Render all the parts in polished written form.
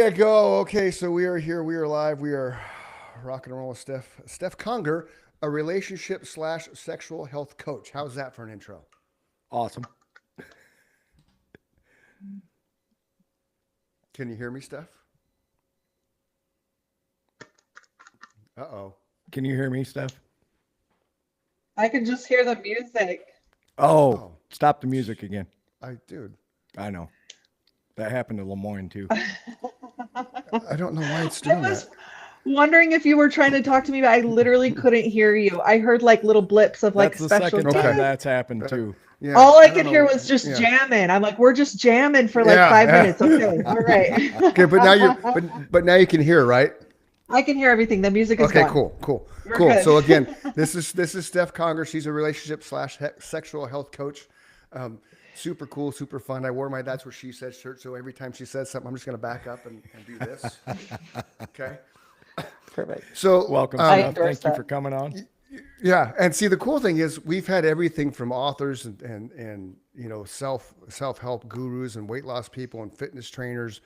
to go. Okay, so we are here. We are live. We are rock and roll with Steph Conger, a relationship slash sexual health coach. How's that for an intro? Awesome. Can you hear me, Steph? Uh-oh. Can you hear me, Steph? I can just hear the music. Oh, Oh, stop the music again. dude, I know. That happened to Lemoyne too. I don't know why it's I doing was that. wondering if you were trying to talk to me, but I literally couldn't hear you. I heard like little blips of like That's the special. second time Okay. that's happened too. Yeah. All I don't could know. hear was just Yeah. jamming. I'm like, we're just jamming for like Yeah, 5 minutes. yeah. Okay, all right. Okay, but now you can hear, right? I can hear everything. The music is Okay, gone. cool. We're good. So again, this is Steph Conger. She's a relationship slash sexual health coach. Super cool, super fun. I wore my "That's What She Said" shirt, so every time she says something, I'm just going to back up and do this. Okay. Perfect. So Welcome, I Steph. endorse Thank you that. for coming on. yeah, and see the cool thing is we've had everything from authors and self help gurus and weight loss people and fitness trainers,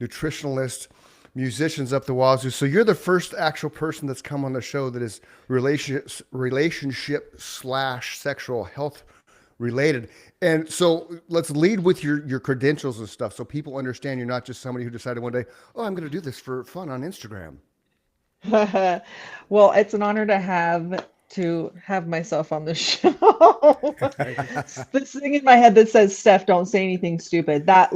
nutritionalists, musicians up the wazoo. So you're the first actual person that's come on the show that is relationship slash sexual health related. And so let's lead with your credentials and stuff so people understand you're not just somebody who decided one day, oh, I'm going to do this for fun on Instagram. Well, it's an honor to have myself on the show. Thank you. This thing in my head that says, Steph, don't say anything stupid. That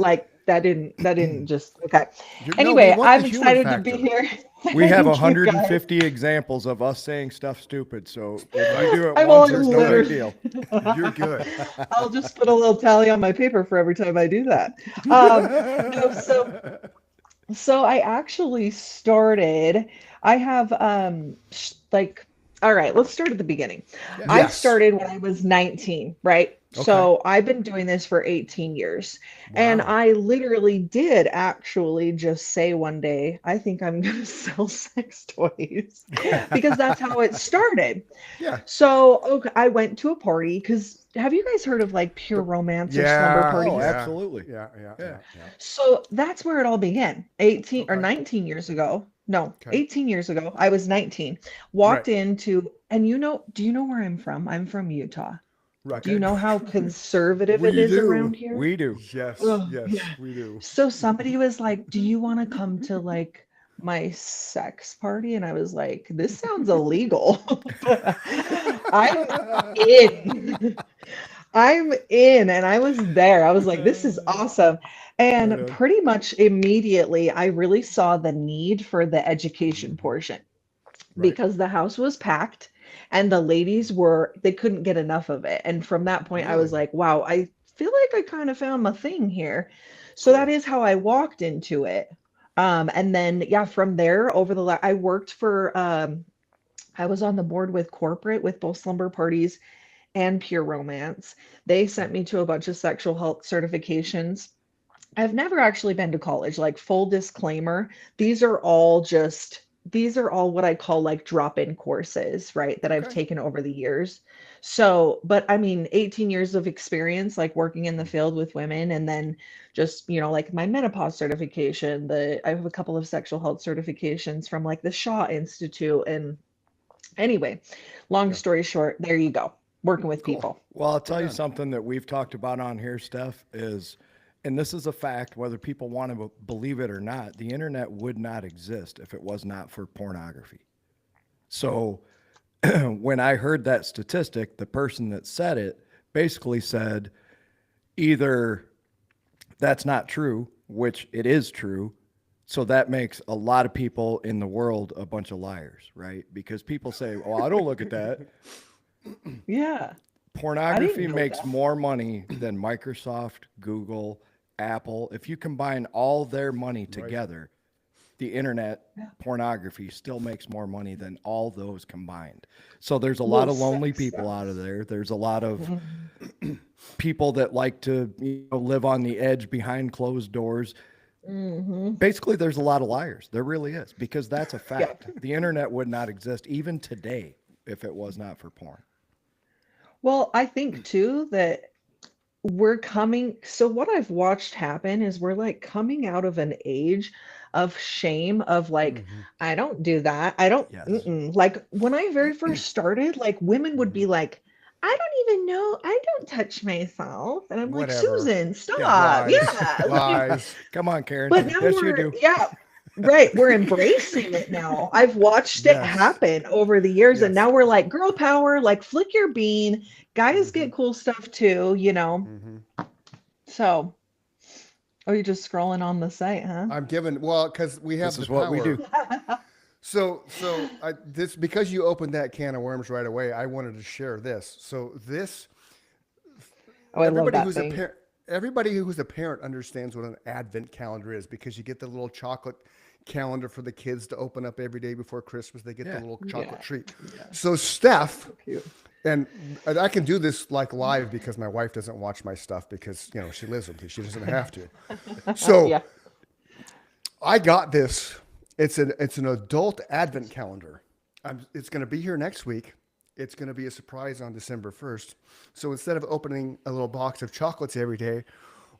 didn't just okay. No, we Anyway, want the I'm human excited to be factor. here. We have Thank you, guys. 150 examples of us saying stuff stupid. So if you do it I once, will there's no big literally, deal. You're good. I'll just put a little tally on my paper for every time I do that. No, so I actually started. I have like, all right, let's start at the beginning. I Yes. started when I was 19, right? Okay. So I've been doing this for 18 years. And Wow. I literally did actually just say one day, I think I'm going to sell sex toys because that's how it started. Yeah. So, okay, I went to a party because have you guys heard of like pure The, romance or slumber yeah. Oh, parties? Yeah. absolutely. Yeah. Yeah. So that's where it all began. 18 or Okay. 19 years ago. No, Okay. 18 years ago. I was 19. Right. Walked into, and do you know where I'm from? I'm from Utah. Right. Do you Okay. know how conservative it We is do. around here? We do. Yes. Oh, Yes, yeah. we do. So somebody was like, "Do you want to come to like my sex party?" And I was like, "This sounds illegal." But I'm in. I'm in, and I was there. I was like, this is awesome. Right And on. pretty much immediately, I really saw the need for the education Hmm. portion Right. because the house was packed and the ladies they couldn't get enough of it. And from that point, I was Really like, wow, I feel like I kind of found my thing here. So that cool. is how I walked into it. And then, yeah, from there, I worked for, I was on the board with corporate with both slumber parties and Pure Romance. They Okay. sent me to a bunch of sexual health certifications. I've never actually been to college. Like full disclaimer, these are all what I call like drop-in courses, right? That I've Okay. taken over the years. So, but I mean, 18 years of experience like working in the field with women and then just, like my menopause certification, I have a couple of sexual health certifications from like the Shaw Institute and anyway, long Yeah. story short, there you go. Working with Cool. people. Well, I'll tell Right you on. something that we've talked about on here, Steph, is, and this is a fact, whether people want to believe it or not, the internet would not exist if it was not for pornography. So when I heard that statistic, the person that said it basically said either that's not true, which it is true. So that makes a lot of people in the world a bunch of liars, right? Because people say, "Oh, I don't look at that." Yeah. I didn't Pornography know makes that. more money than Microsoft, Google, Apple. If you combine all their money Right. together, the internet Yeah. pornography still makes more money than all those combined. So there's a lot Little of lonely sex people out of sells. there. There's a lot of Mhm. people that like to live on the edge behind closed doors. Mhm. Basically, there's a lot of liars. There really is, because that's a Yeah. fact. The internet would not exist even today if it was not for porn. Well, I think too that so what I've watched happen is we're like coming out of an age of shame of like, Mm-hmm. I don't do that. I don't, Yes. like when I very first started, like women would be like, I don't even know, I don't touch myself. And I'm like, Whatever. Susan, Yeah. stop. Lies. Yeah. Like, Lies. Come on, Karen. but now Yes, you we're, do. yeah, right. We're embracing it now. I've watched it Yes. happen over the years. And Yes. now we're like, girl power, like flick your bean. Guys Mm-hmm. get cool stuff too, you know? Mm-hmm. So, are you just scrolling on the site, huh? I'm giving, well, because we have This the is what we power. do. So this, because you opened that can of worms right away, I wanted to share this. So this, Oh, I love everybody that who's a thing. parent, everybody who's a parent understands what an advent calendar is, because you get the little chocolate calendar for the kids to open up every day before Christmas. They get the Yeah. little chocolate Yeah. treat. Yeah. So Steph, Cute. and I can do this like live because my wife doesn't watch my stuff because, you know, she lives with me. She doesn't have to. So Yeah. I got this. It's an adult advent calendar. It's going to be here next week. It's going to be a surprise on December 1st. So instead of opening a little box of chocolates every day,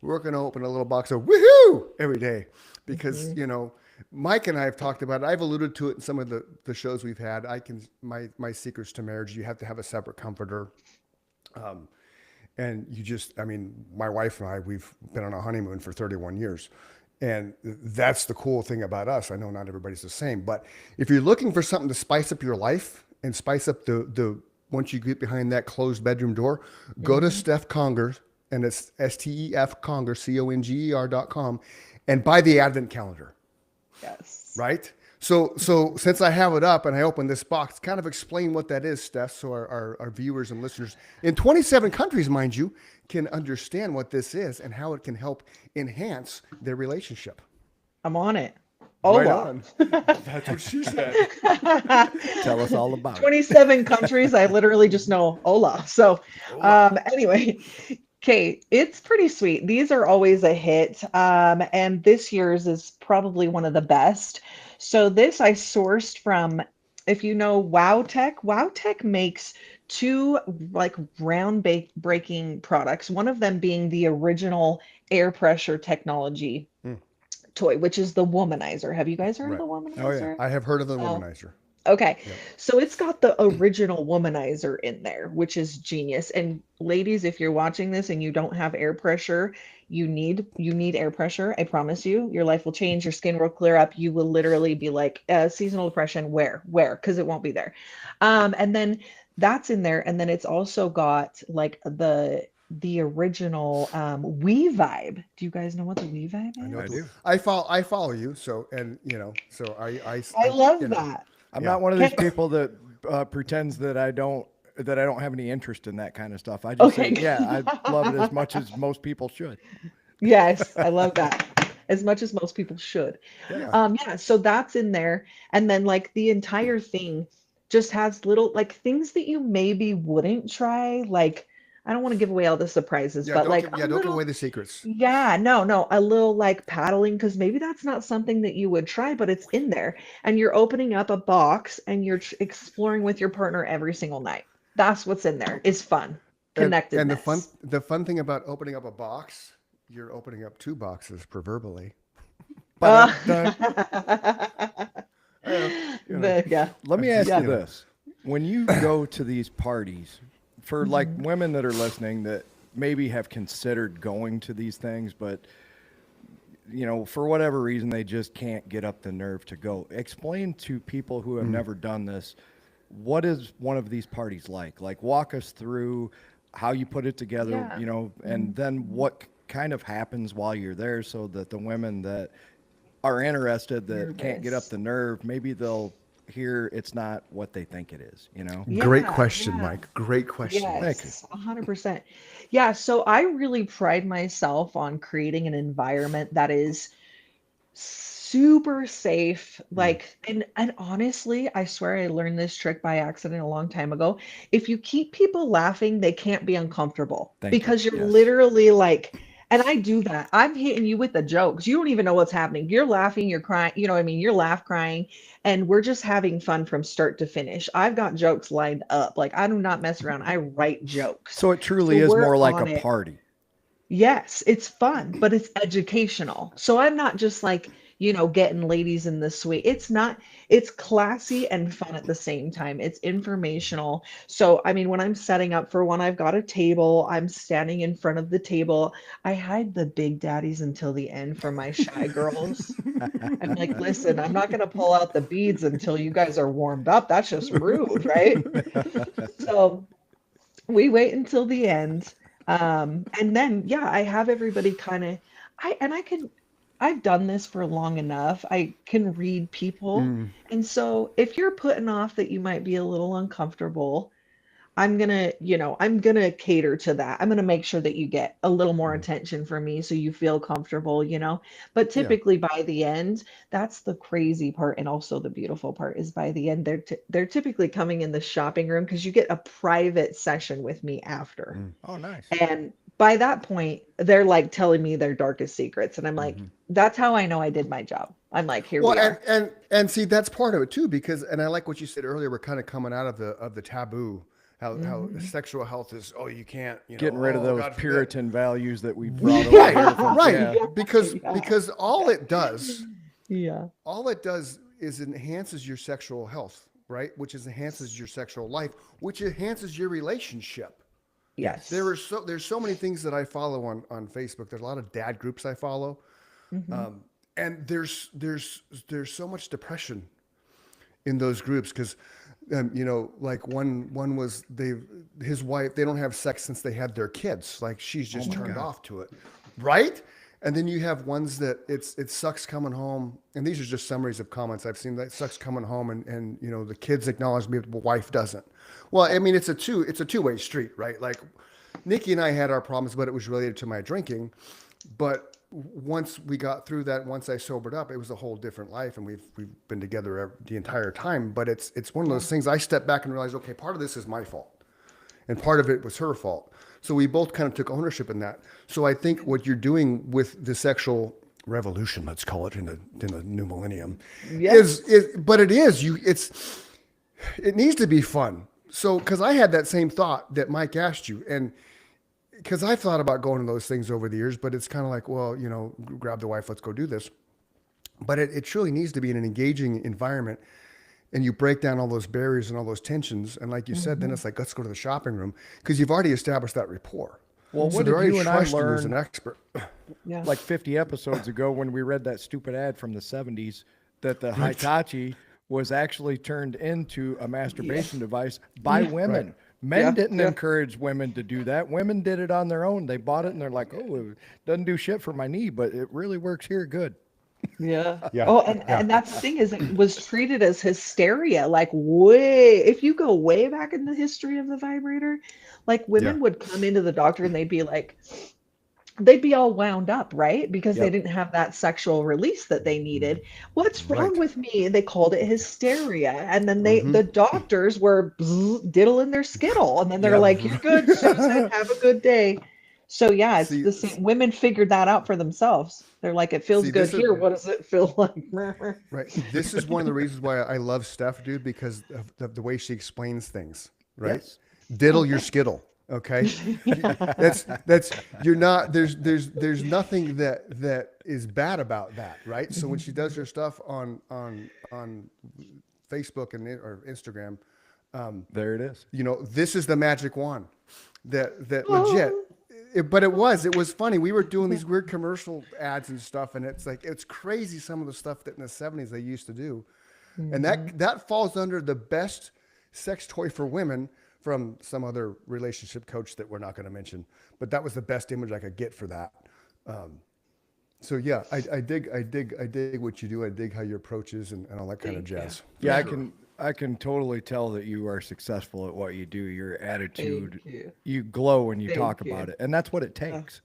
we're going to open a little box of woohoo every day, because you know, Mike and I have talked about it. I've alluded to it in some of the shows we've had. My secrets to marriage. You have to have a separate comforter. And you just, I mean, my wife and I, we've been on a honeymoon for 31 years. And that's the cool thing about us. I know not everybody's the same, but if you're looking for something to spice up your life and spice up the once you get behind that closed bedroom door, go to Steph Conger, and it's STEF Conger, CONGER.com, and buy the advent calendar, Yes. right? So since I have it up and I open this box, kind of explain what that is, Steph, so our viewers and listeners in 27 countries, mind you, can understand what this is and how it can help enhance their relationship. I'm on it. Right Hola. on. That's what she said. Tell us all about it. 27 countries. I literally just know hola. So, anyway, okay, it's pretty sweet. These are always a hit. And this year's is probably one of the best. So this I sourced from, if you know WowTech makes two like breaking products. One of them being the original air pressure technology toy, which is the Womanizer. Have you guys heard of Right. the Oh, yeah. Womanizer? I have heard of the Oh. womanizer. Okay. Yep. So it's got the original Womanizer in there, which is genius. And ladies, if you're watching this and you don't have air pressure, you need air pressure. I promise you, your life will change, your skin will clear up. You will literally be like, seasonal depression, where? Because it won't be there. And then that's in there. And then it's also got like the original We Vibe. Do you guys know what the We Vibe is? I know. I do. I follow you. So, and you know, so I love you know, that. I'm Yeah. not one of these people that pretends that I don't have any interest in that kind of stuff. I just Okay. say, yeah, I love it as much as most people should. Yes, I love that. As much as most people should. Yeah. Yeah, so that's in there. And then like the entire thing just has little like things that you maybe wouldn't try. Like, I don't want to give away all the surprises, Yeah. but Don't like give, a yeah. Don't give little, away the secrets. yeah, no, a little like paddling, because maybe that's not something that you would try, but it's in there. And you're opening up a box and you're exploring with your partner every single night. That's what's in there. Is fun. Connectedness. And the fun thing about opening up a box, you're opening up two boxes, proverbially. But Yeah. let me ask Yeah. you this. When you go to these parties, for like women that are listening that maybe have considered going to these things, but you know, for whatever reason, they just can't get up the nerve to go. Explain to people who have never done this, what is one of these parties like? Like, walk us through how you put it together, Yeah. you know, and then what kind of happens while you're there, so that the women that are interested that can't get up Nervous. the nerve, maybe they'll hear it's not what they think it is, you know? Great Yeah, question, yeah. Mike. Great question. Thank you. Yes, 100%. Yeah, so I really pride myself on creating an environment that is super safe. Like, and honestly, I swear I learned this trick by accident a long time ago. If you keep people laughing, they can't be uncomfortable Thank you. because you're Yes. literally like, and I do that. I'm hitting you with the jokes. You don't even know what's happening. You're laughing, you're crying, you know what I mean? You're laugh crying, and we're just having fun from start to finish. I've got jokes lined up. Like, I do not mess around. I write jokes. So it truly So is we're more like on a it. party. Yes, it's fun, but it's educational. So I'm not just like, getting ladies in the suite. It's not, it's classy and fun at the same time. It's informational. So, I mean, when I'm setting up for one, I've got a table, I'm standing in front of the table. I hide the big daddies until the end for my shy girls. I'm like, listen, I'm not going to pull out the beads until you guys are warmed up. That's just rude, right? So we wait until the end. And then, yeah, I have everybody kind of, I've done this for long enough. I can read people. And so if you're putting off that you might be a little uncomfortable, I'm gonna cater to that. I'm gonna make sure that you get a little more attention from me so you feel comfortable, But Yeah. typically by the end, that's the crazy part, and also the beautiful part is by the end, they're typically coming in the shopping room because you get a private session with me after. Oh, nice. And by that point, they're like telling me their darkest secrets. And I'm like, that's how I know I did my job. I'm like, here Well, we are. and see, that's part of it too, because, and I like what you said earlier. We're kind of coming out of the taboo, how sexual health is. Oh, you can't, Getting rid of oh, those God forbid. Puritan values that we brought over Right, here from, right. yeah. Because all it does Yeah. is enhances your sexual health, right? Which enhances your sexual life, which enhances your relationship. Yes. There's so many things that I follow on Facebook. There's a lot of dad groups I follow, and there's so much depression in those groups because, like one was his wife, they don't have sex since they had their kids. Like she's just turned off to it, right? And then you have ones that it sucks coming home, and these are just summaries of comments I've seen. That sucks coming home, and the kids acknowledge me, but the wife doesn't. Well, I mean, it's a two-way street, right? Like Nikki and I had our problems, but it was related to my drinking. But once we got through that, once I sobered up, it was a whole different life, and we've been together the entire time. But it's one of those things. I stepped back and realized, okay, part of this is my fault, and part of it was her fault. So we both kind of took ownership in that. So I think what you're doing with the sexual revolution, let's call it in the new millennium, Yes. it needs to be fun. So, because I had that same thought that Mike asked you, and because I've thought about going to those things over the years, but it's kind of like, well, grab the wife, let's go do this. But it truly needs to be in an engaging environment, and you break down all those barriers and all those tensions. And like you said, then it's like, let's go to the shopping room because you've already established that rapport. Well, So what they're did already you and I trusting you as learn an expert. Yeah. like 50 episodes ago when we read that stupid ad from the 70s that the Hitachi was actually turned into a masturbation device by women. Right. Men Yeah, didn't yeah. encourage women to do that. Women did it on their own. They bought it and they're like, oh, it doesn't do shit for my knee, but it really works here good. Yeah. Yeah, Oh, and that's the thing is it was treated as hysteria. Like if you go way back in the history of the vibrator, like women Yeah. would come into the doctor and they'd be all wound up, right? Because they Yep. didn't have that sexual release that they needed. What's wrong Right. with me? And they called it hysteria. And then the doctors were diddling their skittle. And then they're Yeah. like, you're good, Susan, have a good day. So yeah, it's See- the same. Women figured that out for themselves. They're like, it feels See, good this is- here. What does it feel like? Right. This is one of the reasons why I love Steph, dude, because of the way she explains things, right? Yes. Diddle your skittle. Okay. that's you're not there's nothing that is bad about that, right? So when she does her stuff on Facebook or Instagram, There it is. this is the magic wand that legit. But it was funny. We were doing these weird commercial ads and stuff, and it's crazy some of the stuff that in the 70s they used to do. And that falls under the best sex toy for women from some other relationship coach that we're not going to mention. But that was the best image I could get for that. So yeah, I dig what you do. I dig how your approach is and all that kind of Thank you. jazz. Yeah, For I can totally tell that you are successful at what you do. Your attitude, you. you glow when you Thank talk you. about it. And that's what it takes.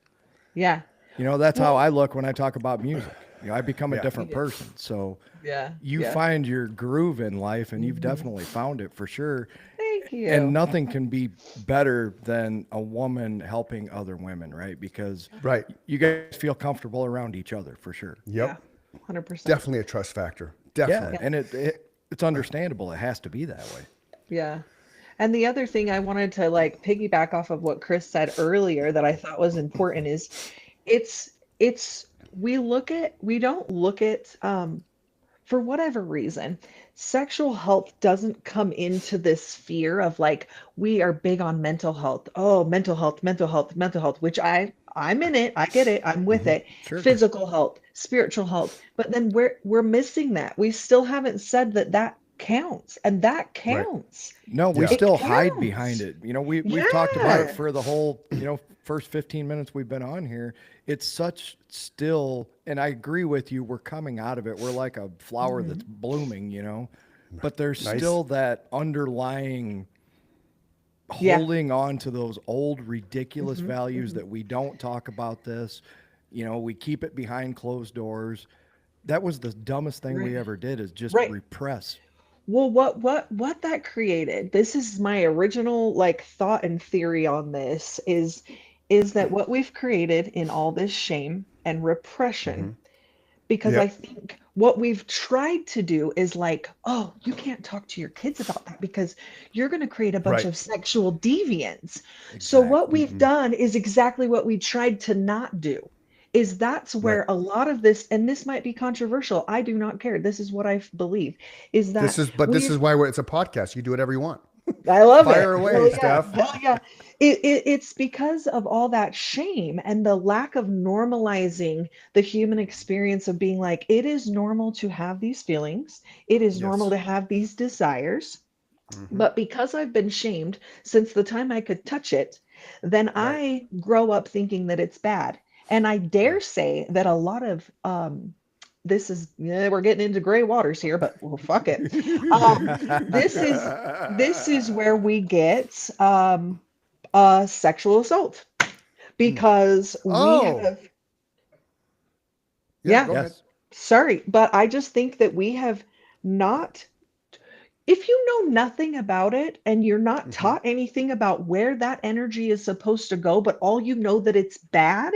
Yeah. That's how I look when I talk about music. I become a Yeah. different person. So Yeah. you yeah. find your groove in life, and you've definitely found it for sure. Thank you. And nothing can be better than a woman helping other women, right? Because Right. you guys feel comfortable around each other for sure. Yep. 100%. Definitely a trust factor. Yeah, Definitely. and it's understandable. It has to be that way. Yeah. And the other thing I wanted to like piggyback off of what Chris said earlier that I thought was important is it's we don't look at for whatever reason, sexual health doesn't come into this sphere of like we are big on mental health. Oh, mental health, mental health, mental health, which I'm in it. I get it. I'm with it. Sure. Physical health, spiritual health. But then we're missing that. We still haven't said that that counts, and that Right. counts. No, we Yeah. still It hide counts. behind it. You know, we've talked about it Yeah. for the whole, first 15 minutes we've been on here. It's such still, and I agree with you, we're coming out of it. We're like a flower that's blooming, but there's Nice. still that underlying Yeah. holding on to those old ridiculous values that we don't talk about this. We keep it behind closed doors. That was the dumbest thing we Right. ever did, is just Right. repress. Well, what that created, this is my original like thought and theory on this is that what we've created in all this shame and repression, because I Yep. think what we've tried to do is like, oh, you can't talk to your kids about that because you're going to create a bunch Right. of sexual deviance. So what we've done is exactly what we tried to not do. Is that's Right. where a lot of this, and this might be controversial. I do not care. This is what I believe. Is that This is we've why it's a podcast. You do whatever you want. I love it. Fire away, Hell yeah. Steph. Hell yeah. It's because of all that shame and the lack of normalizing the human experience of being like, it is normal to have these feelings. It is normal Yes. to have these desires. Mhm. But because I've been shamed since the time I could touch it, then Right. I grow up thinking that it's bad. And I dare say that a lot of this is we're getting into gray waters here, but well, fuck it. This is where we get sexual assault because we Oh. have Yeah, yeah, go ahead. Yes. sorry, but I just think that we have not, if you know nothing about it and you're not taught anything about where that energy is supposed to go, but all you know that it's bad,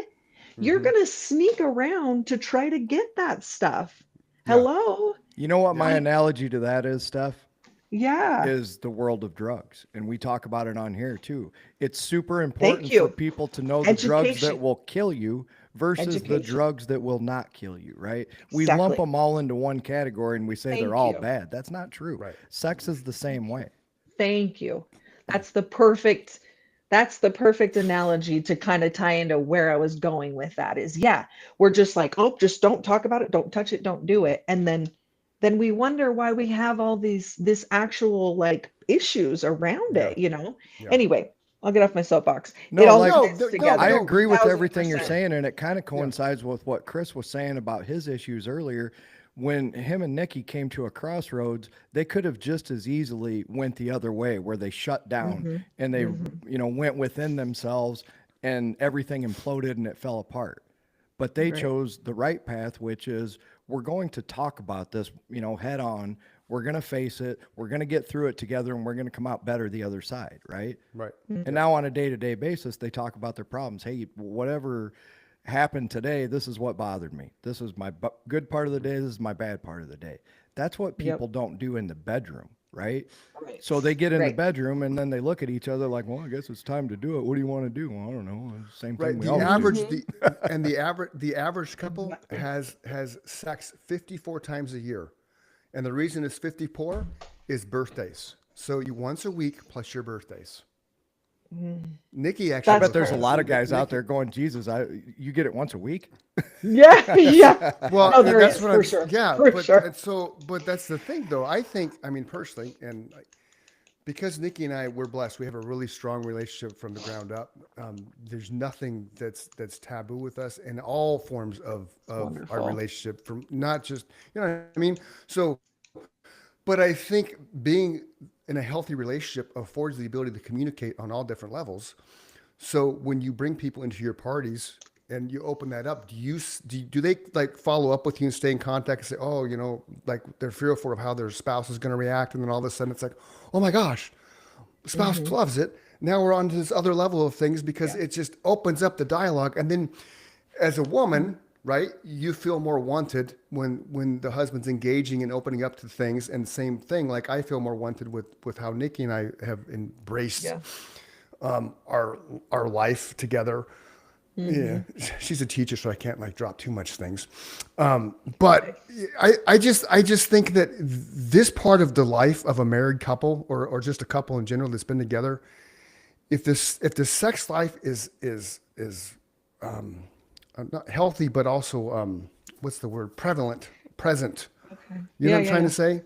you're going to sneak around to try to get that stuff. Yeah. Hello? You know what my I- analogy to that is, Steph? Yeah. Is the world of drugs. And we talk about it on here too. It's super important you. for people to know the drugs that Education. will kill you versus the Education. drugs that will not kill you, right? We lump Exactly. them all into one category and we say they're Thank all you. bad. That's not true. Right. Sex is the same way. Thank you. That's the perfect analogy to kind of tie into where I was going with that is yeah, we're just like, oh, just don't talk about it, don't touch it, don't do it. And then we wonder why we have all this actual like issues around Yeah. it, you know? Yeah. Anyway, I'll get off my soapbox. No, It all like- fits No, together. I no, agree with everything you're 1000%. saying, and it kind of coincides with what Chris was saying about his issues earlier. When him and Nikki came to a crossroads, they could have just as easily went the other way, where they shut down and they, went within themselves, and everything imploded and it fell apart. But they Right. chose the right path, which is we're going to talk about this, head on. We're going to face it. We're going to get through it together, and we're going to come out better the other side, right? Right. And now on a day-to-day basis, they talk about their problems. Hey, whatever happened today, this is what bothered me. This is my good part of the day. This is my bad part of the day. That's what Yep. people don't do in the bedroom, right? Right. So they get in the Right. bedroom and then they look at each other like, well, I guess it's time to do it. What do you want to do? Well, I don't know. Same thing Right. we The always average do. the average couple has sex 54 times a year. And the reason it's 54 is birthdays. So you once a week plus your birthdays. Nikki actually I That's bet there's a crazy. lot of guys out there going, Jesus, you get it once a week? Yeah, yeah. Well, No, there that's is, what for I'm, sure, yeah, for but sure. and so, but that's the thing, though. I think, I mean, personally, and because Nikki and I, we're blessed. We have a really strong relationship from the ground up. There's nothing that's taboo with us in all forms of our Wonderful. relationship. From not just, you know what I mean. So, but I think being in a healthy relationship affords the ability to communicate on all different levels. So when you bring people into your parties and you open that up, do they like follow up with you and stay in contact and say, oh, like they're fearful of how their spouse is going to react, and then all of a sudden it's like, oh my gosh, spouse loves it. Now we're on to this other level of things because it just opens up the dialogue, and then as a woman, right, you feel more wanted when the husband's engaging and opening up to things, and same thing. Like I feel more wanted with how Nikki and I have embraced Yeah. our life together. Yeah, she's a teacher, so I can't like drop too much things. But I just think that this part of the life of a married couple or just a couple in general that's been together, if the sex life is not healthy, but also what's the word, present. Okay. You know Yeah, what I'm yeah, trying yeah. to say?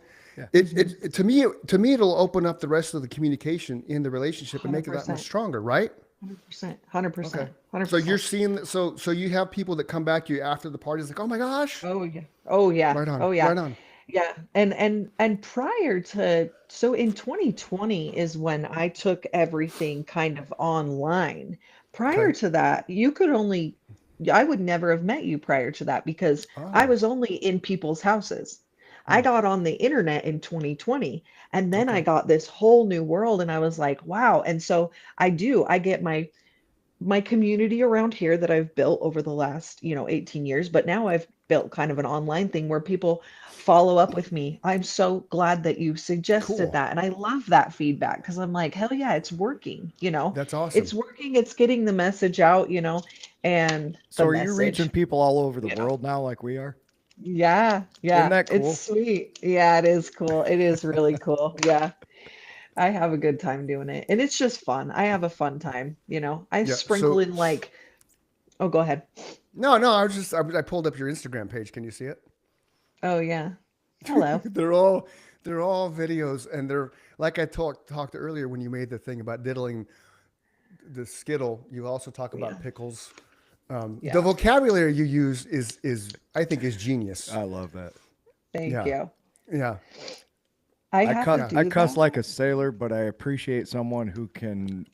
It to me it'll open up the rest of the communication in the relationship and make it that much 100%. stronger, right? 100%. 100%. So you're 100%. seeing so you have people that come back to you after the party. It's like, oh my gosh, Oh yeah. Oh yeah. right on, Oh yeah. right on. Yeah. And prior to, so in 2020 is when I took everything kind of online. Prior Okay. to that, you could only, I would never have met you prior to that because I Oh, was only in people's houses. I hmm, got on the internet in 2020 and then I okay. got this whole new world and I was like, wow. And so I get my community around here that I've built over the last, 18 years, but now I've built kind of an online thing where people follow up with me. I'm so glad that you suggested Cool. that. And I love that feedback because I'm like, hell yeah, it's working. That's awesome. It's working, it's getting the message out, and the So are you reaching message, people all over the you know. world now like we are? Yeah, Isn't yeah, that it's cool? sweet. Yeah, it is cool. It is really cool. Yeah. I have a good time doing it. And it's just fun. I have a fun time. I Yeah. sprinkle in like, oh, go ahead. No, no. I pulled up your Instagram page. Can you see it? Oh yeah. Hello. They're all videos, and they're like I talked earlier when you made the thing about diddling the skittle. You also talk Yeah. about pickles. The Yeah. vocabulary you use is I think is genius. I love that. Thank Yeah, you. yeah, I I have cuss, to yeah. I do cuss that. like a sailor, but I appreciate someone who can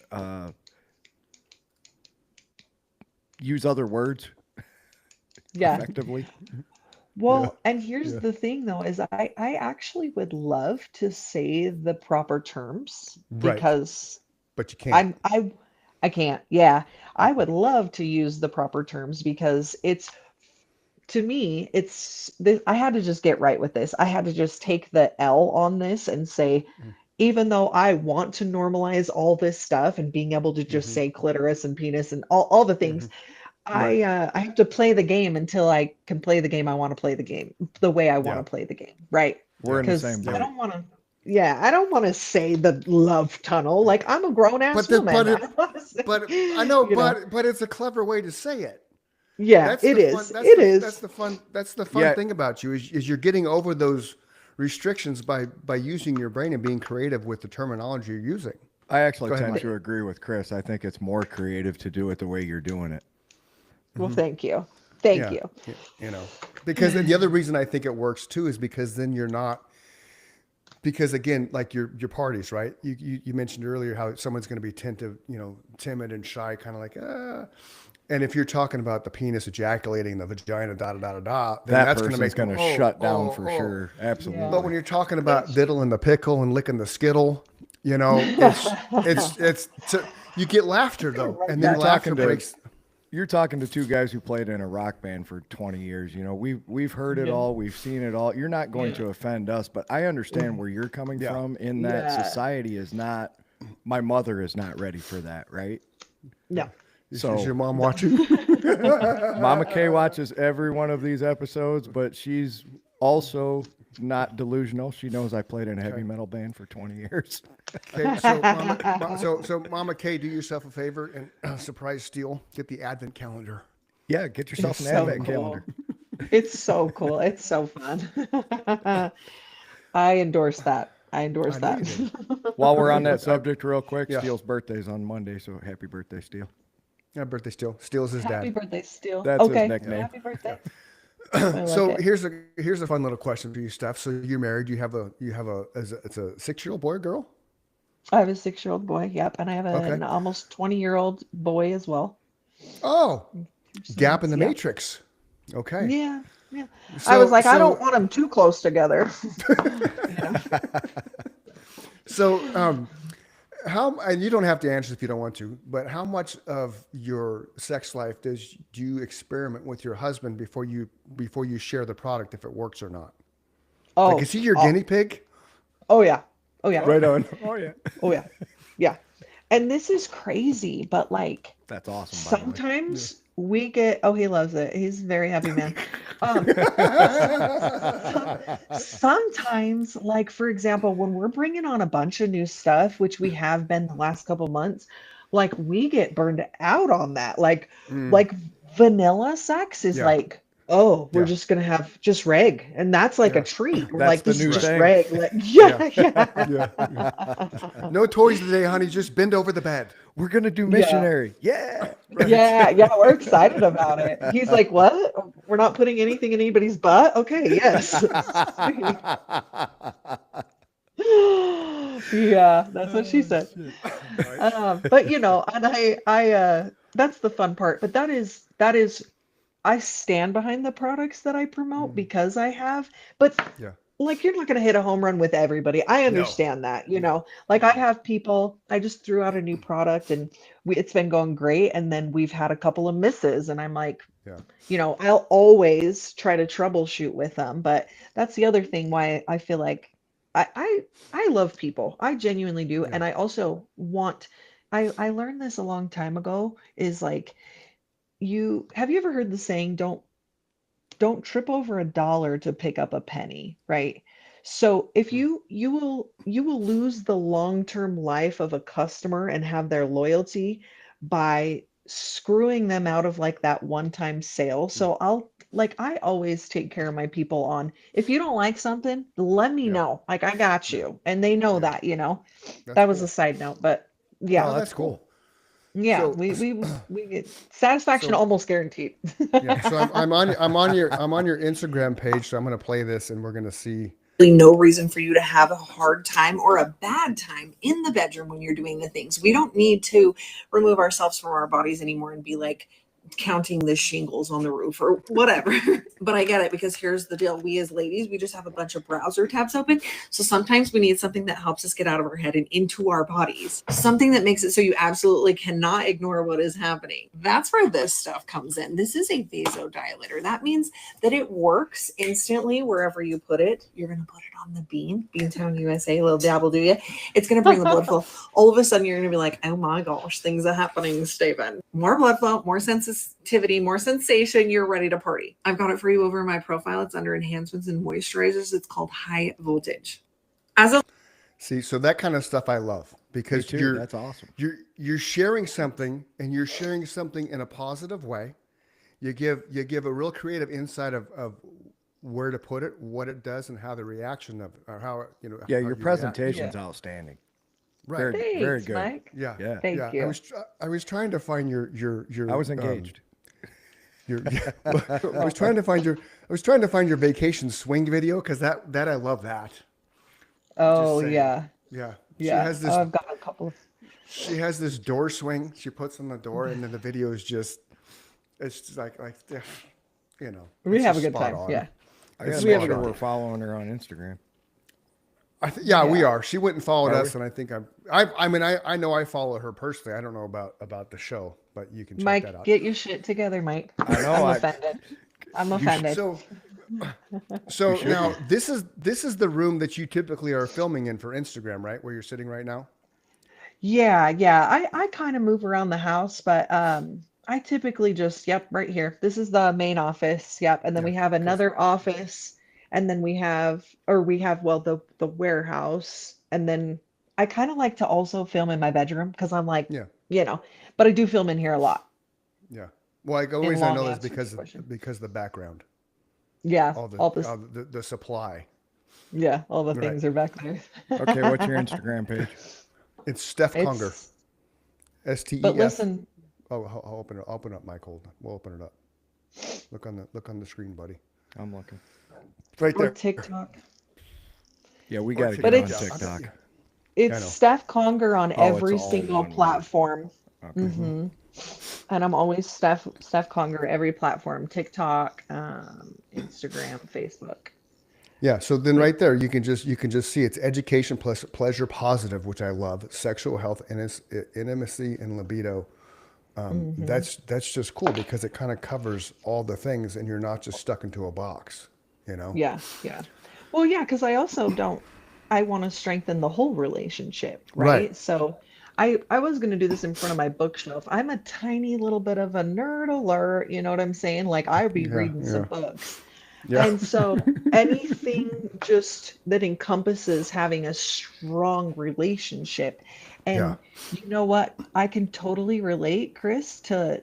use other words Yeah. effectively. Yeah, Well, and here's yeah. the thing though, is I actually would love to say the proper terms Right, because but you can't. I'm I can't. Yeah. I would love to use the proper terms because it's to me, I had to just get right with this. I had to just take the L on this and say, even though I want to normalize all this stuff and being able to just Mm-hmm, say clitoris and penis and all the mm-hmm. things, Right. I have to play the game until I can play the game I want to play the game the way I want Yeah, to play the game, right? We're yeah, in the Because same I yeah. boat. don't want to. Yeah, I don't want to say the love tunnel. Like I'm a grown ass But the woman. but I it don't want to but I say, know, you know. but it's a clever way to say it. Yeah, That's it the fun. is. It That's is. the fun. That's the fun Yeah, thing about you is you're getting over those restrictions by using your brain and being creative with the terminology you're using. I actually Go ahead, tend Mike. to agree with Chris. I think it's more creative to do it the way you're doing it. Well, thank you. Thank Yeah, you. you know, because the other reason I think it works too is because then you're not because again, like your parties, right? You mentioned earlier how someone's going to be timid and shy, kind of like And if you're talking about the penis ejaculating the vagina, da da da da da, then That that's going to person's make them going to shut down oh for oh. sure. Yeah. But Absolutely. when you're talking about It's diddling the pickle and licking the skittle, you get laughter gonna though, write and then You're that down. laughter talking to breaks. you're talking to two guys who played in a rock band for 20 years. You know, we've heard it Yeah. all, we've seen it all. You're not going Yeah. to offend us, but I understand where you're coming Yeah. from in that Yeah. society is not my mother is not ready for that, right? No. Is So your mom watching? Mama K watches every one of these episodes, but she's also not delusional. She knows I played in a heavy metal band for 20 years. Okay, so Mama K, do yourself a favor and surprise Steele. Get the Advent calendar. Yeah, get yourself It's an so advent cool. calendar. It's so cool. It's so fun. I endorse that. I endorse I know you that. did. While we're I on know. that subject, real quick, Yeah. Steele's birthday's on Monday, so happy birthday, Steele. Yeah, birthday Steele. Steele's his Happy dad. birthday, Steele. That's his Okay. nickname. Happy birthday. I like So it. here's a fun little question for you, Steph. So you're married. It's a 6-year-old boy or girl? I have a 6-year-old boy. Yep. And I have Okay. an almost 20-year-old boy as well. Oh, 2 gap in sons. the Yep. matrix. Okay. Yeah. Yeah. I was So like, I don't so want them too close together. so how and you don't have to answer if you don't want to, but how much of your sex life do you experiment with your husband before you share the product if it works or not? Like, Oh, is he your oh, guinea pig? oh yeah. Oh yeah. Right on. Oh, yeah. Oh yeah. Yeah. And this is crazy, but like That's awesome, by the way. sometimes we get, oh, he loves it. He's a very happy man. Um, sometimes, like for example, when we're bringing on a bunch of new stuff, which we have been the last couple months, like we get burned out on that. Like vanilla sex is Yeah. like, oh, we're Yeah. just gonna have just reg, and that's like a Yeah. treat. We're That's like, the this new is just thing. reg. Like, yeah, Yeah. No toys today, honey. Just bend over the bed. We're gonna do Yeah. missionary. Yeah. Yeah, yeah, we're excited about it. He's like, what? We're not putting anything in anybody's butt? Okay, yes. Sweet. Yeah, that's what she said. But you know, and that's the fun part. But that is, I stand behind the products that I promote because I have, but Yeah. like you're not going to hit a home run with everybody. I No. understand that, you know. Like I have people, I just threw out a new product and it's been going great, and then we've had a couple of misses, and I'm like, Yeah. you know, I'll always try to troubleshoot with them. But that's the other thing why I feel like I love people. I genuinely do. Yeah. And I also want, I learned this a long time ago, is like, have you ever heard the saying, don't trip over a dollar to pick up a penny, right? So if you will lose the long-term life of a customer and have their loyalty by screwing them out of like that one-time sale. So I always take care of my people on, if you don't like something, let me Yeah. know. Like I got you. And they know Yeah. that, you know. That's That was cool. a side note, but Oh, yeah. that's cool. Yeah, So, we get satisfaction so almost guaranteed. yeah. So I'm on your Instagram page. So I'm gonna play this, and we're gonna see. No reason for you to have a hard time or a bad time in the bedroom when you're doing the things. We don't need to remove ourselves from our bodies anymore and be like counting the shingles on the roof or whatever. But I get it, because here's the deal. We as ladies, we just have a bunch of browser tabs open. So sometimes we need something that helps us get out of our head and into our bodies. Something that makes it so you absolutely cannot ignore what is happening. That's where this stuff comes in. This is a vasodilator. That means that it works instantly wherever you put it. You're going to put it on the Beantown USA, little dabble, do you? It's going to bring the blood flow. All of a sudden, you're going to be like, oh my gosh, things are happening, Stephen. More blood flow, more sensitivity, more sensation. You're ready to party. I've got it for you over in my profile. It's under enhancements and moisturizers. It's called High Voltage. See, so that kind of stuff I love, Me because too. That's awesome. you're sharing something, and you're sharing something in a positive way. You give a real creative insight of where to put it, what it does, and how the reaction of, or how Yeah, how your you react. presentation's outstanding. Right. Very, very Thanks, good. Mike. Yeah. Yeah. Thank Yeah. you. I was trying to find your I was engaged. I was trying to find your vacation swing video, because that I love that. Oh saying. yeah. Yeah. Yeah. She has this Oh, I've got a couple of she has this door swing she puts on the door, and then the video is just, it's just like you know, we it's have a just good spot time. on. Yeah. I gotta We make have a sure good we're time. following her on Instagram. Yeah, we Yeah. are. She went and followed Are us, and I think I mean, I know I follow her personally. I don't know about the show, but you can check that Mike, out. get your shit together, Mike. I know. I'm offended. I'm offended. So now this is the room that you typically are filming in for Instagram, right? Where you're sitting right now? Yeah, yeah. I kind of move around the house, but I typically just, yep, right here. This is the main office. Yep. And then Yeah, we have another office, and then we have, well, the warehouse. And then I kind of like to also film in my bedroom because I'm like, Yeah. you know, but I do film in here a lot. Yeah. Well, like, the only In reason I long know is answer to because your question. because the background, Yeah, all the all this, the supply. yeah, all the Right. things are back there. Okay, what's your Instagram page? It's Steph Conger. It's, STEF. but listen, Oh, I'll open it. I'll open up, Michael. We'll open it up. Look on the screen, buddy. I'm looking. Right or there. TikTok. Yeah, we got to But get on it's- TikTok. It's know. Steph Conger on Oh, it's every all single one word. platform. Okay. hmm And I'm always Steph Conger every platform: TikTok, Instagram, Facebook. Yeah. So then, right there, you can just see it's education plus pleasure positive, which I love. Sexual health, intimacy, and libido. That's just cool, because it kind of covers all the things, and you're not just stuck into a box. You know. Yeah, yeah. Well, yeah, because I also don't. I want to strengthen the whole relationship, right? Right. So I was gonna do this in front of my bookshelf. I'm a tiny little bit of a nerd alert, you know what I'm saying? Like I'd be Yeah, reading some yeah, books. yeah. And so anything just that encompasses having a strong relationship. Yeah. And you know what? I can totally relate, Chris, to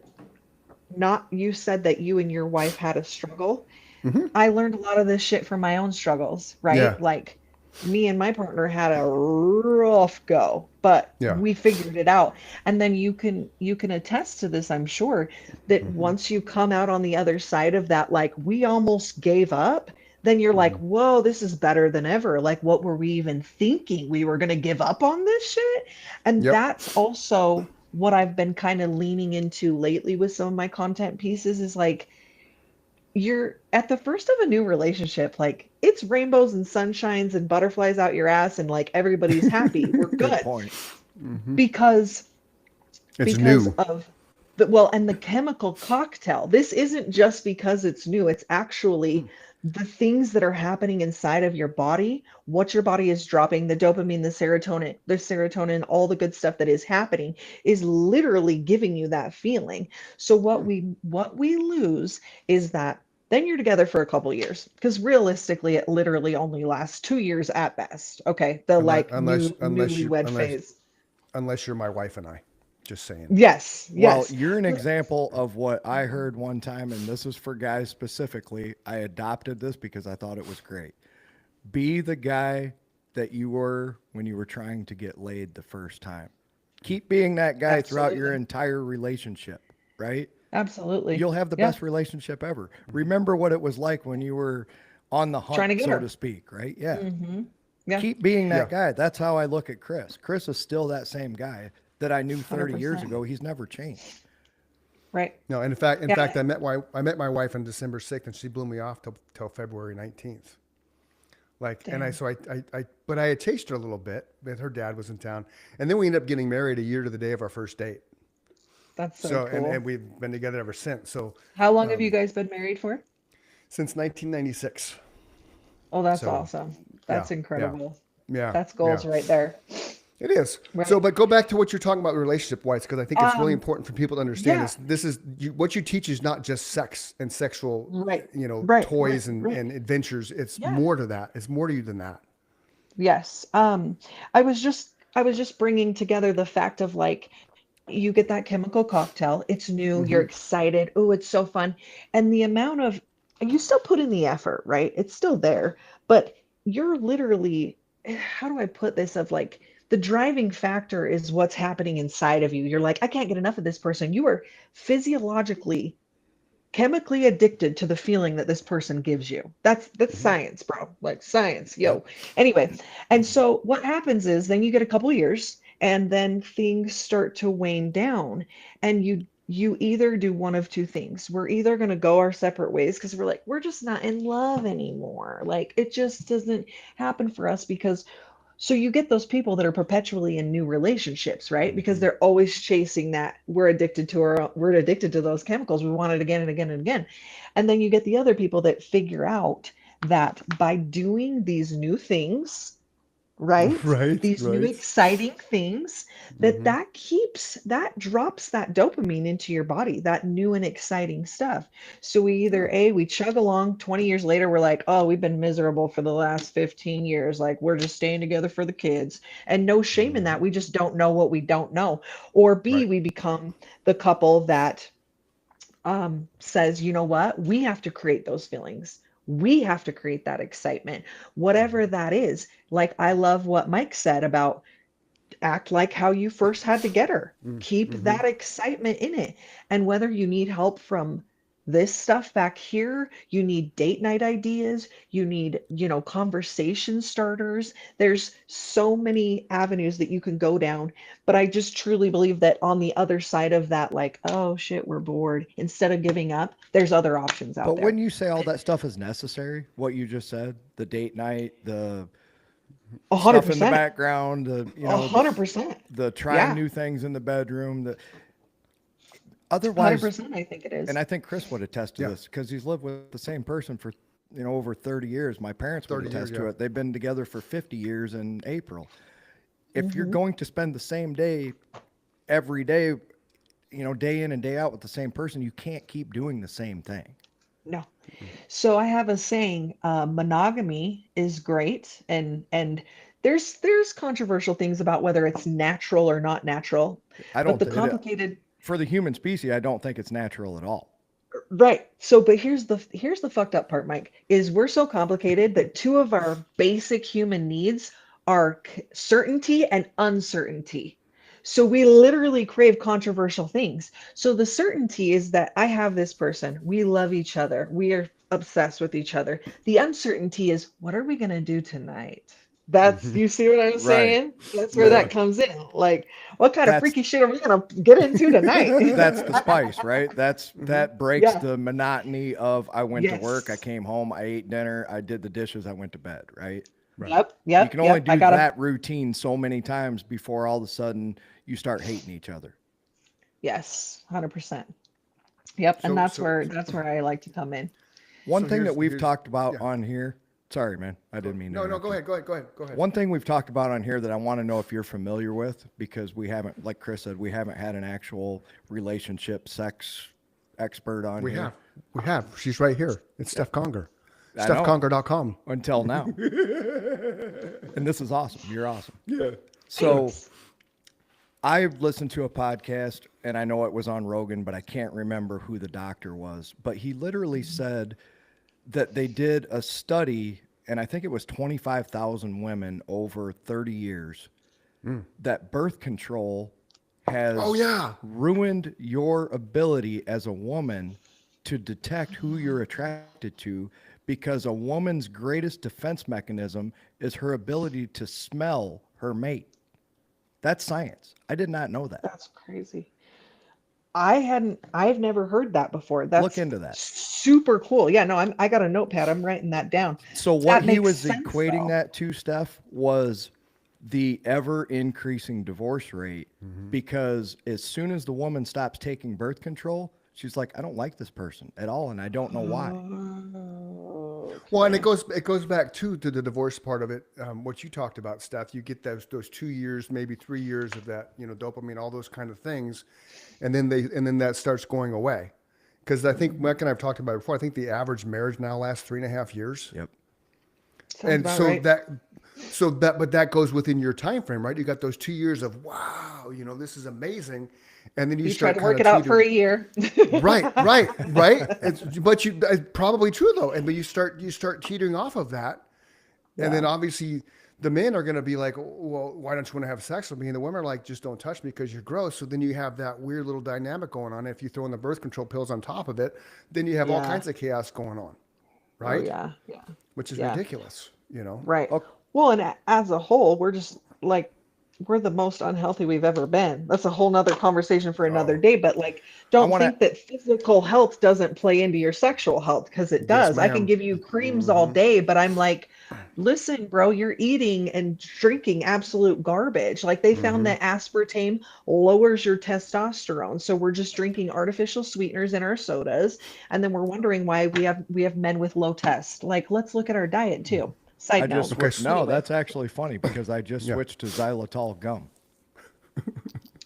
not you said that you and your wife had a struggle. Hmm. I learned a lot of this shit from my own struggles, Yeah. right? Like me and my partner had a rough go, but Yeah. we figured it out. And then you can attest to this, I'm sure, that Hmm. once you come out on the other side of that, like we almost gave up, then you're like, Hmm. whoa, this is better than ever. Like, what were we even thinking? We were gonna give up on this shit? And Yep. that's also what I've been kind of leaning into lately with some of my content pieces is like you're at the first of a new relationship, like it's rainbows and sunshines and butterflies out your ass and like everybody's happy. We're Good good point. Hmm. because It's because new. of the well and the chemical cocktail. This isn't just because it's new, it's actually the things that are happening inside of your body, what your body is dropping, the dopamine, the serotonin, all the good stuff that is happening is literally giving you that feeling. So what we lose is that then you're together for a couple years because realistically it literally only lasts 2 years at best. Okay, the Unless like unless unless you newlywed unless phase. unless you're my wife and I. Just saying. Yes, Well, yes. you're an But example of what I heard one time, and this is for guys specifically. I adopted this because I thought it was great. Be the guy that you were when you were trying to get laid the first time. Keep being that guy throughout your absolutely. entire relationship, right? Absolutely. You'll have the Yeah. best relationship ever. Remember what it was like when you were on the hunt, Trying to get so to her. speak, right? Yeah. Hmm. Yeah. Keep being Yeah. that guy. That's how I look at Chris. Chris is still that same guy that I knew 30 years 100%. ago. He's never changed. Right. No, in fact, Yeah. I met my wife on December 6th, and she blew me off till February 19th. Like, and I Damn. so but I had chased her a little bit, but her dad was in town, and then we ended up getting married a year to the day of our first date. That's so So, and cool. we've been together ever since. So, How long have you um, guys been married for? since 1996. Oh, that's So, awesome. yeah, That's yeah, incredible. yeah, That's yeah. goals right there. It is. So, Right. but go back to what you're talking about relationship wise, because I think it's really Um, important for people to understand yeah. is this is what you teach is not just sex and sexual, Right. Right. Right. toys and, Right. and adventures. It's Yeah. more to that. It's more to you than that. Yes. I was just bringing together the fact of like you get that chemical cocktail. It's new. You're Hmm. excited. Oh, it's so fun. And the amount of, and you still put in the effort, right? It's still there, but you're literally, how do I put this? Of like, the driving factor is what's happening inside of you. You're like, I can't get enough of this person. You are physiologically chemically addicted to the feeling that this person gives you. That's Hmm. science, bro. Like science, Yep. yo. Anyway, and so what happens is then you get a couple years and then things start to wane down and you either do one of two things. We're either going to go our separate ways because we're like we're just not in love anymore. Like it just doesn't happen for us because so you get those people that are perpetually in new relationships, right? Because Hmm. they're always chasing that. We're addicted to those chemicals. We want it again and again and again. And then you get the other people that figure out that by doing these new things, right? Right. These new Right. exciting things that Hmm. that drops that dopamine into your body, that new and exciting stuff. So we either we chug along 20 years later, we're like, oh, we've been miserable for the last 15 years. Like we're just staying together for the kids. And no shame in Hmm. that. We just don't know what we don't know. Or B, Right. we become the couple that says, you know what, we have to create those feelings. We have to create that excitement, whatever Hmm. that is. Like, I love what Mike said about act like how you first had to get her. Keep Hmm. that excitement in it. And whether you need help from this stuff back here, you need date night ideas, you need, conversation starters. There's so many avenues that you can go down. But I just truly believe that on the other side of that, like, oh shit, we're bored, instead of giving up, there's other options out But there. when you say all that stuff is necessary, what you just said, the date night, the A hundred stuff in the percent. background, the A hundred percent. the trying Yeah. new things in the bedroom, the 100 otherwise, percent. I think it and is. I think Chris would attest to Yeah. this because he's lived with the same person for over 30 years. My parents would 30 years. attest to Yeah. it. They've been together for 50 years in April. if you're going to spend the same day every day, day in and day out with the same person, you can't keep doing the same thing. No. So I have a saying, monogamy is great, and there's controversial things about whether it's natural or not natural, I but don't the th- complicated For the human species, I don't think it's natural at all. right. So but here's the fucked up part, Mike, is we're so complicated that two of our basic human needs are certainty and uncertainty. So we literally crave controversial things. So the certainty is that I have this person, we love each other, we are obsessed with each other. The uncertainty is what are we going to do tonight? That's, you see what I'm Right. saying? That's where that comes in. Like, what kind of That's freaky shit are we going to get into tonight? that's the spice, right? That breaks Yeah. the monotony of I went to work, I Yes. came home, I ate dinner, I did the dishes, I went to bed, right? Yep, You can only yep. do I gotta, that routine so many times before all of a sudden you start hating each other. yes, 100%. Yep, So and that's so where I like to come in. One so thing that we've here's talked about yeah. on here, sorry, man, I didn't mean to No, interrupt go you. ahead, go ahead. One thing we've talked about on here that I want to know if you're familiar with, because we haven't, like Chris said, we haven't had an actual relationship sex expert on We here have. We have. She's right here. It's Steph Conger. I know. StephConger.com. until now. And this is awesome. You're awesome. Yeah. So I listened to a podcast, and I know it was on Rogan, but I can't remember who the doctor was. But he literally said that they did a study, and I think it was 25,000 women over 30 years, that birth control has Oh, yeah. ruined your ability as a woman to detect who you're attracted to, because a woman's greatest defense mechanism is her ability to smell her mate. That's science. I did not know that. That's crazy. I've never heard that before. That's Look into that. super cool. Yeah, no, I got a notepad. I'm writing that down. So That what he makes was sense, equating though. that to, Steph, was the ever increasing divorce rate, because as soon as the woman stops taking birth control, she's like, I don't like this person at all, and I don't know why. Oh, Well, and it goes back to the divorce part of it. What you talked about, Steph. You get those 2 years, maybe 3 years of that, dopamine, all those kind of things, and then that starts going away. Because I think Mike and I've talked about it before. I think the average marriage now lasts 3.5 years. Yep. sounds And about so right. but that goes within your time frame, right? You got those 2 years of wow, this is amazing, and then you You tried start to work kinda it out for a teetering- year. right. But it's probably true though, but you start teetering off of that, and then obviously the men are going to be like, well, why don't you want to have sex with me? And the women are like, just don't touch me because you're gross. So then you have that weird little dynamic going on. If you throw in the birth control pills on top of it, then you have all Yeah. kinds of chaos going on, Oh, right? yeah, Which is yeah. ridiculous, right. Okay. Well, and as a whole, we're just like we're the most unhealthy we've ever been. That's a whole nother conversation for another Oh. day. But like, don't wanna- think that physical health doesn't play into your sexual health, because it does. I can ma'am. give you creams all day, but I'm like, listen, bro, you're eating and drinking absolute garbage. Like they found that aspartame lowers your testosterone. So we're just drinking artificial sweeteners in our sodas, and then we're wondering why we have men with low test. Like, let's look at our diet too. Side I note. just switched. No, Anyway. that's actually funny because I just Yeah. switched to xylitol gum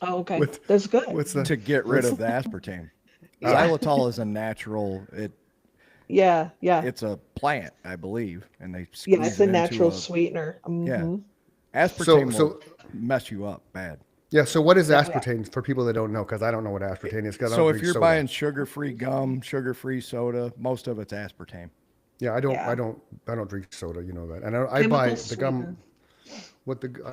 Oh, okay. With- That's good. What's the to get rid of the aspartame. Yeah. Xylitol is a natural. Yeah, yeah. It's a plant, I believe, and they Yeah, squeeze it's a it into natural a- sweetener. Yeah, Mhm. aspartame So- will mess you up bad. Yeah. So what is aspartame for people that don't know? Because I don't know what aspartame is. 'Cause I So don't if drink you're soda. buying sugar-free gum, sugar-free soda, most of it's aspartame. yeah, I Yeah. don't drink soda. You know that, and I buy Chemical the gum. sweetener.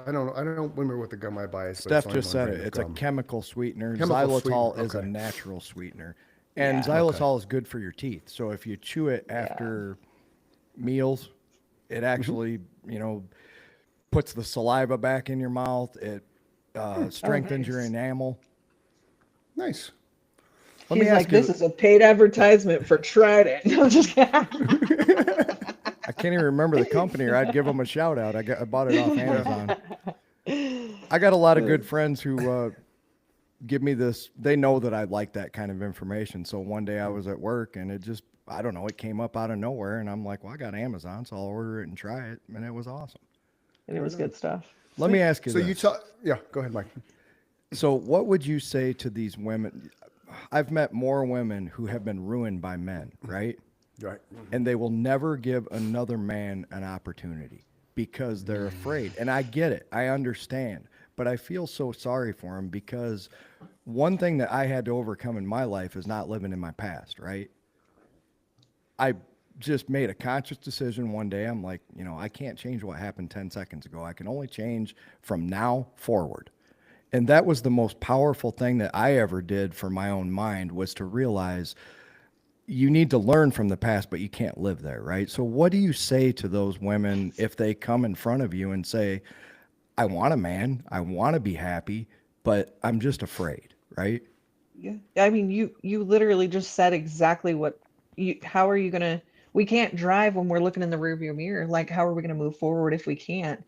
I don't remember what the gum I buy is. but Steph it's only just one said brand it. of It's a gum. chemical sweetener. Chemical Xylitol sweetener, is a okay. natural sweetener. And Yeah. xylitol is good for your teeth. So if you chew it after meals, it actually, puts the saliva back in your mouth. It strengthens your nice. enamel. Nice. Let me He's ask like, you, this is a paid advertisement for Trident. I'm just kidding. I can't even remember the company, or I'd give them a shout out. I bought it off Amazon. I got a lot of good friends who give me this. They know that I like that kind of information. So one day I was at work and I don't know, it came up out of nowhere. And I'm like, well, I got Amazon, so I'll order it and try it. And it was awesome. and it was good stuff. Let me ask you So this. you talk, yeah, go ahead, Mike. So what would you say to these women? I've met more women who have been ruined by men, right? Right. And they will never give another man an opportunity because they're afraid. And I get it. I understand. But I feel so sorry for them because one thing that I had to overcome in my life is not living in my past, right? I just made a conscious decision one day. I'm like, I can't change what happened 10 seconds ago. I can only change from now forward. And that was the most powerful thing that I ever did for my own mind, was to realize you need to learn from the past, but you can't live there, right? So what do you say to those women if they come in front of you and say, I want a man, I want to be happy, but I'm just afraid, right? Yeah. I mean, you literally just said exactly what how are you gonna, we can't drive when we're looking in the rearview mirror. Like, how are we gonna move forward if we can't?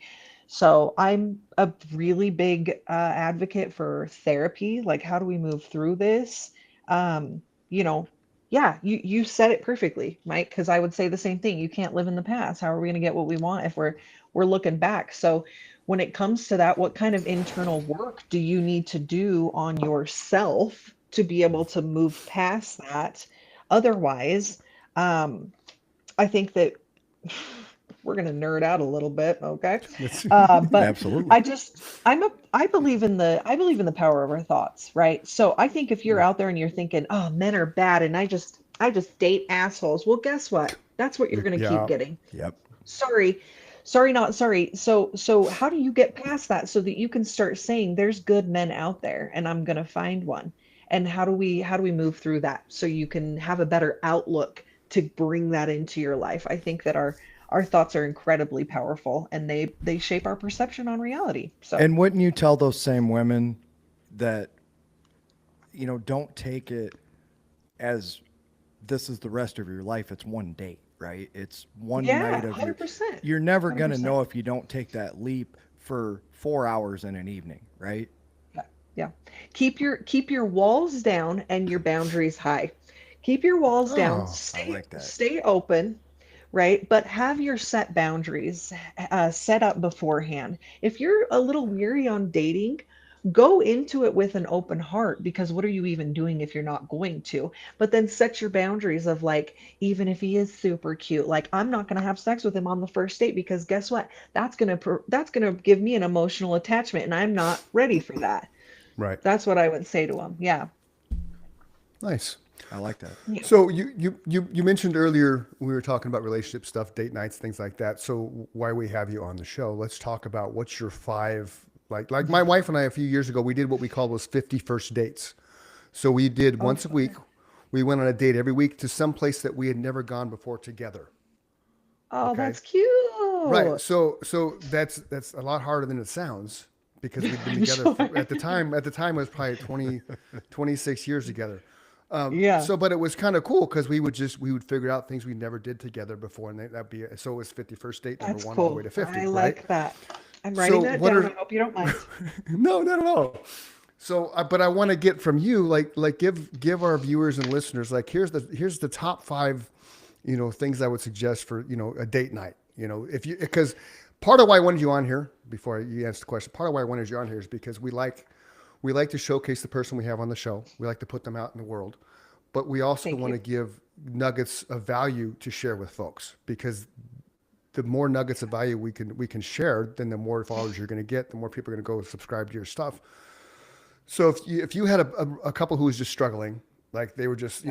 So I'm a really big advocate for therapy. Like, how do we move through this? Um, you know, yeah, you said it perfectly, Mike, because I would say the same thing. You can't live in the past. How are we gonna get what we want if we're looking back? So when it comes to that, what kind of internal work do you need to do on yourself to be able to move past that? Otherwise, um, I think that we're going to nerd out a little bit, okay? But Absolutely. I believe in the power of our thoughts, right? So I think if you're out there and you're thinking, oh, men are bad, and I just date assholes. Well, guess what? That's what you're going to keep Yeah. getting. Yep. Sorry, not sorry. So how do you get past that so that you can start saying there's good men out there and I'm going to find one? And how do we move through that so you can have a better outlook to bring that into your life? I think that our thoughts are incredibly powerful, and they shape our perception on reality. So And wouldn't you tell those same women that, don't take it as this is the rest of your life. It's one date, right? It's one yeah, night of 100%. you're never going to 100%. know if you don't take that leap for 4 hours in an evening, right? Yeah. Yeah. Keep your walls down and your boundaries high. Keep your walls down. Oh, I like that. Stay open, right? But have your set boundaries set up beforehand. If you're a little weary on dating, go into it with an open heart, because what are you even doing if you're not going to? But then set your boundaries of, like, even if he is super cute, like, I'm not going to have sex with him on the first date, because guess what? That's going to give me an emotional attachment, and I'm not ready for that. right. That's what I would say to him. Yeah. Nice. I like that. So you mentioned earlier, we were talking about relationship stuff, date nights, things like that. So why we have you on the show? Let's talk about what's your five, like my wife and I a few years ago, we did what we called was 50 first dates. So we did once a week. We went on a date every week to some place that we had never gone before together. Oh, Okay. that's cute. Right. So that's a lot harder than it sounds, because we'd been together at the time it was probably 26 years together. Yeah. So, but it was kind of cool because we would figure out things we never did together before, and that'd be so it was 51st date number That's one cool. all the way to 50. I right? like that. I'm writing So that what down. are- I hope you don't mind. No, not at all. So, but I want to get from you, like give our viewers and listeners, like, here's the top five, things I would suggest for, a date night. If you, because part of why I wanted you on here, before you answer the question, part of why I wanted you on here is because we like to showcase the person we have on the show. We like to put them out in the world, but we also Thank want to you. give nuggets of value to share with folks, because the more nuggets of value we can share, then the more followers you're going to get, the more people are going to go subscribe to your stuff. So if you had a couple who was just struggling, like they were just,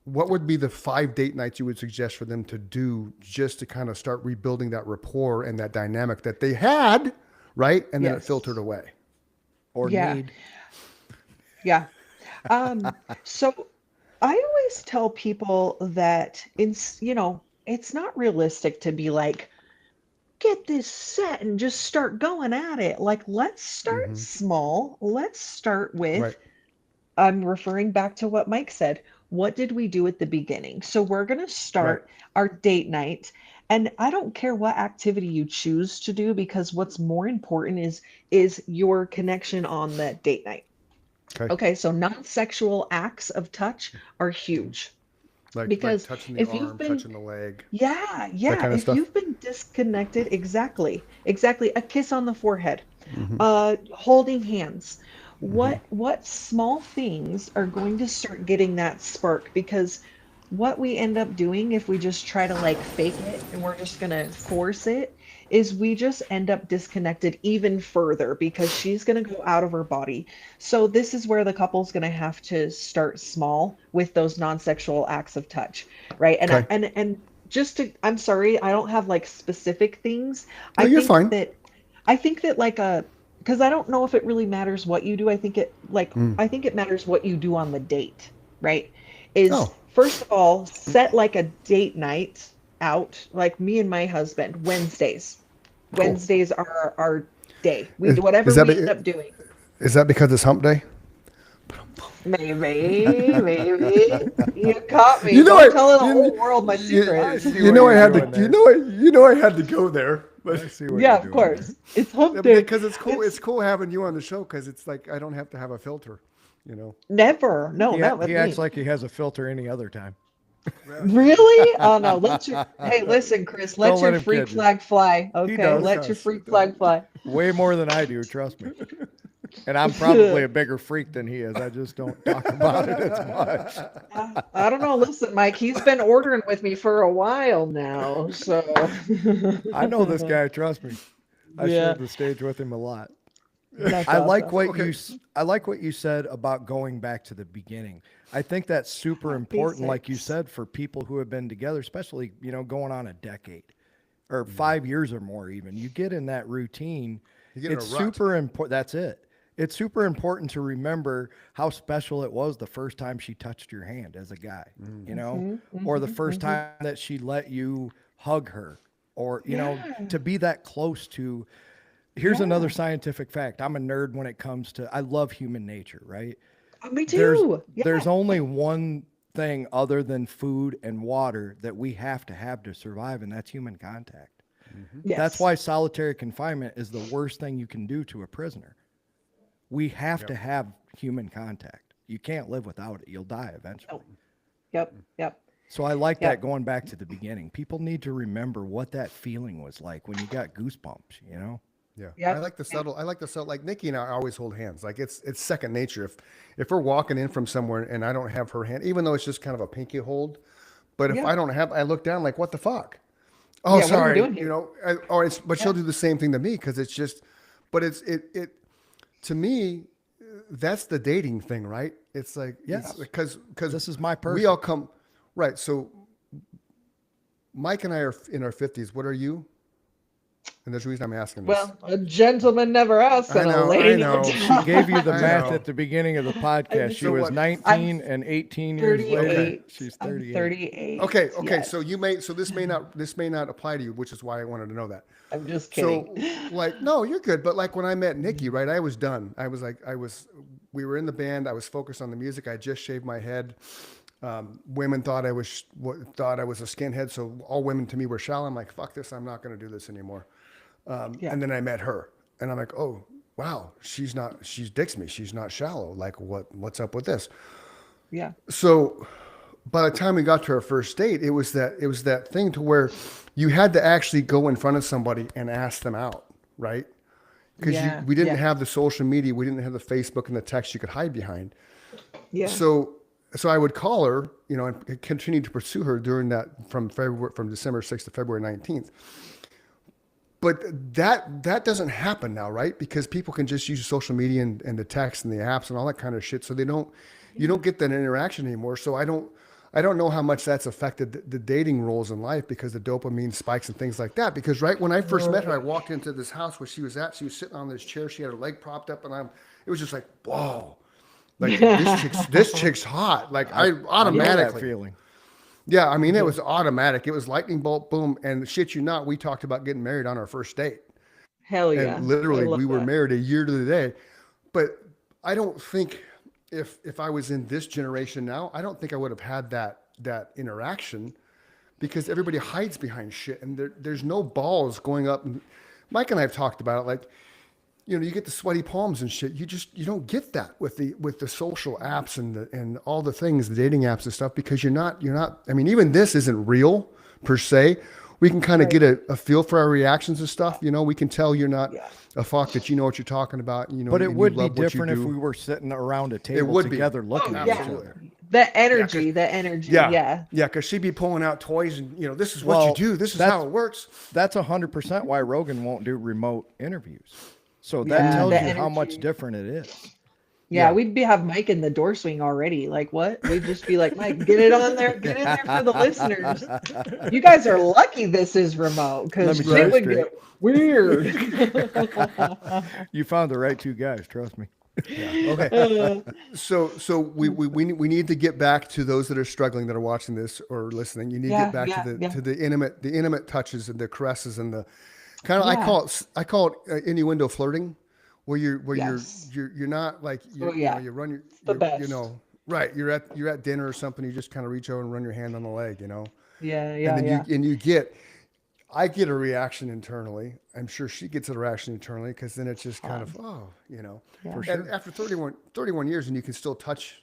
what would be the 5 date nights you would suggest for them to do, just to kind of start rebuilding that rapport and that dynamic that they had, right? And then it Yes. filtered away. Or Yeah. need. Yeah. So I always tell people that it's not realistic to be like, get this set and just start going at it. Like, let's start small. Let's start with, Right. I'm referring back to what Mike said. What did we do at the beginning? So we're going to start our date night. And I don't care what activity you choose to do, because what's more important is your connection on that date night. Okay. Okay, so non-sexual acts of touch are huge. Like because touching the if you've arm, been touching the leg, yeah, that yeah. kind of If stuff. you've been disconnected, exactly, exactly. A kiss on the forehead, Hmm. holding hands. Hmm. What small things are going to start getting that spark? Because what we end up doing if we just try to like fake it and we're just gonna force it is we just end up disconnected even further because she's gonna go out of her body. So this is where the couple's gonna have to start small with those non-sexual acts of touch, right? And Okay. just to, I'm sorry, I don't have like specific things. No, I you're think fine. that I think that like a because I don't know if it really matters what you do. Mm. I think it matters what you do on the date, right? Is Oh, first of all, set like a date night out, like me and my husband, Wednesdays. cool. Wednesdays are our day. We Is, do is whatever that we end up doing. is that because it's hump day? Maybe. You caught me. You know, Don't tell the whole you, world my I secrets. see you what know, I you're had to, doing there. you know, I had to go there, but I see what Yeah, you're of doing course. It's hump day. because it's cool. It's It's cool having you on the show because it's like I don't have to have a filter, you know. never. No, there. not with He acts me. like he has a filter any other time. Really? Oh no, hey, listen, Chris, let Don't your let him freak kid you. flag fly. He Okay, does. let your He freak does. flag fly. Way more than I do, trust me. And I'm probably a bigger freak than he is. I just don't talk about it as much. I don't know. Listen, Mike, he's been ordering with me for a while now, so I know this guy, trust me. I yeah, shared the stage with him a lot. that's I like awesome. what Okay. I like what you said about going back to the beginning. I think that's super important, like you Basics. said, for people who have been together, especially, going on a decade or 5 years or more even. You get in that routine. You get in It's a rut. super important. That's it. It's super important to remember how special it was the first time she touched your hand as a guy, or the first time that she let you hug her, or, Yeah, to be that close to. Here's another yeah. scientific fact. I'm a nerd when it comes to, I love human nature, right? Me There's too. there's Yeah. only one thing other than food and water that we have to survive, and that's human contact. That's Yes. why solitary confinement is the worst thing you can do to a prisoner. We have to have human contact. You can't live without it. You'll die eventually. Oh, yep. Yep. So I like that Yep. going back to the beginning. People need to remember what that feeling was like when you got goosebumps. Yeah, I Yep. like the subtle. I like the subtle. Like Nikki and I always hold hands. Like it's second nature. If we're walking in from somewhere and I don't have her hand, even though it's just kind of a pinky hold, but if Yeah. I don't have, I look down like, what the fuck? Oh, Yeah. What are we sorry. doing You here? know, or it's, but she'll Yeah. do the same thing to me because it's just, but it to me, that's the dating thing, right? It's like, Yes. because This is my we person. all come, right. So Mike and I are in our 50s. What are you? And there's a reason I'm asking this. Well, a gentleman never asks, I and a know, I lady know. will She She tell. gave you the I math know. at the beginning of the podcast. She So was what- 19 and 18 years later. 38. She's I'm 38. 38. Okay. Yes. So this may not apply to you, which is why I wanted to know that. I'm just kidding. So like, no, you're good. But like when I met Nikki, right, I was done. We were in the band. I was focused on the music. I just shaved my head. Women thought I was a skinhead. So all women to me were shallow. I'm like, fuck this. I'm not going to do this anymore. Yeah. And then I met her and I'm like, oh, wow, she dicks me. She's not shallow. Like what's up with this? Yeah. So by the time we got to our first date, it was that thing to where you had to actually go in front of somebody and ask them out, right? Because Yeah, we didn't yeah. have the social media, we didn't have the Facebook and the text you could hide behind. Yeah. So I would call her, and continue to pursue her during that from December 6th to February 19th. But that doesn't happen now, right? Because people can just use social media and the text and the apps and all that kind of shit. So you don't get that interaction anymore. So I don't know how much that's affected the dating roles in life because the dopamine spikes and things like that. Because right when I first met her, I walked into this house where she was at. She was sitting on this chair. She had her leg propped up, and it was just like, whoa, like this chick's hot. Like I I know that automatically. feeling. Yeah, I mean, it was automatic. It was lightning bolt, boom, and shit you not, we talked about getting married on our first date. Hell yeah. And literally, I love we were that. married a year to the day. But I don't think if I was in this generation now, I don't think I would have had that interaction because everybody hides behind shit and there's no balls going up. And Mike and I have talked about it. Like, you get the sweaty palms and shit. You don't get that with the social apps and all the things, the dating apps and stuff, because you're not. I mean, even this isn't real per se. We can kind of Right. get a feel for our reactions and stuff. We can tell you're not Yeah. a fuck, that you know what you're talking about. But it and you would be love what you different if do. we were sitting around a table would be. together looking Oh, at yeah. each other. The energy, the energy. Yeah. because she'd be pulling out toys and this is Well, what you do. This is how it works. That's 100% why Rogan won't do remote interviews. So that Yeah, tells the you how much energy. different it is. Yeah, Yeah. we'd have Mike in the door swing already. Like what? We'd just be like, Mike, get it on there, get in there for the listeners. You guys are lucky this is remote because Let me shit tell you would get weird. You found the right two guys, trust me. Okay. So we need to get back to those that are struggling, that are watching this or listening. You need to Yeah, get back yeah, to the yeah. to the intimate touches and the caresses and the kind of Yeah. I call it innuendo flirting, where Yes. you're not like Oh, yeah. you run your the you best. right, you're at dinner or something, you just kind of reach over and run your hand on the leg, Yeah, and yeah, then yeah. I get a reaction internally. I'm sure she gets a reaction internally, because then it's just kind of Yeah. For And after 31 years, and you can still touch,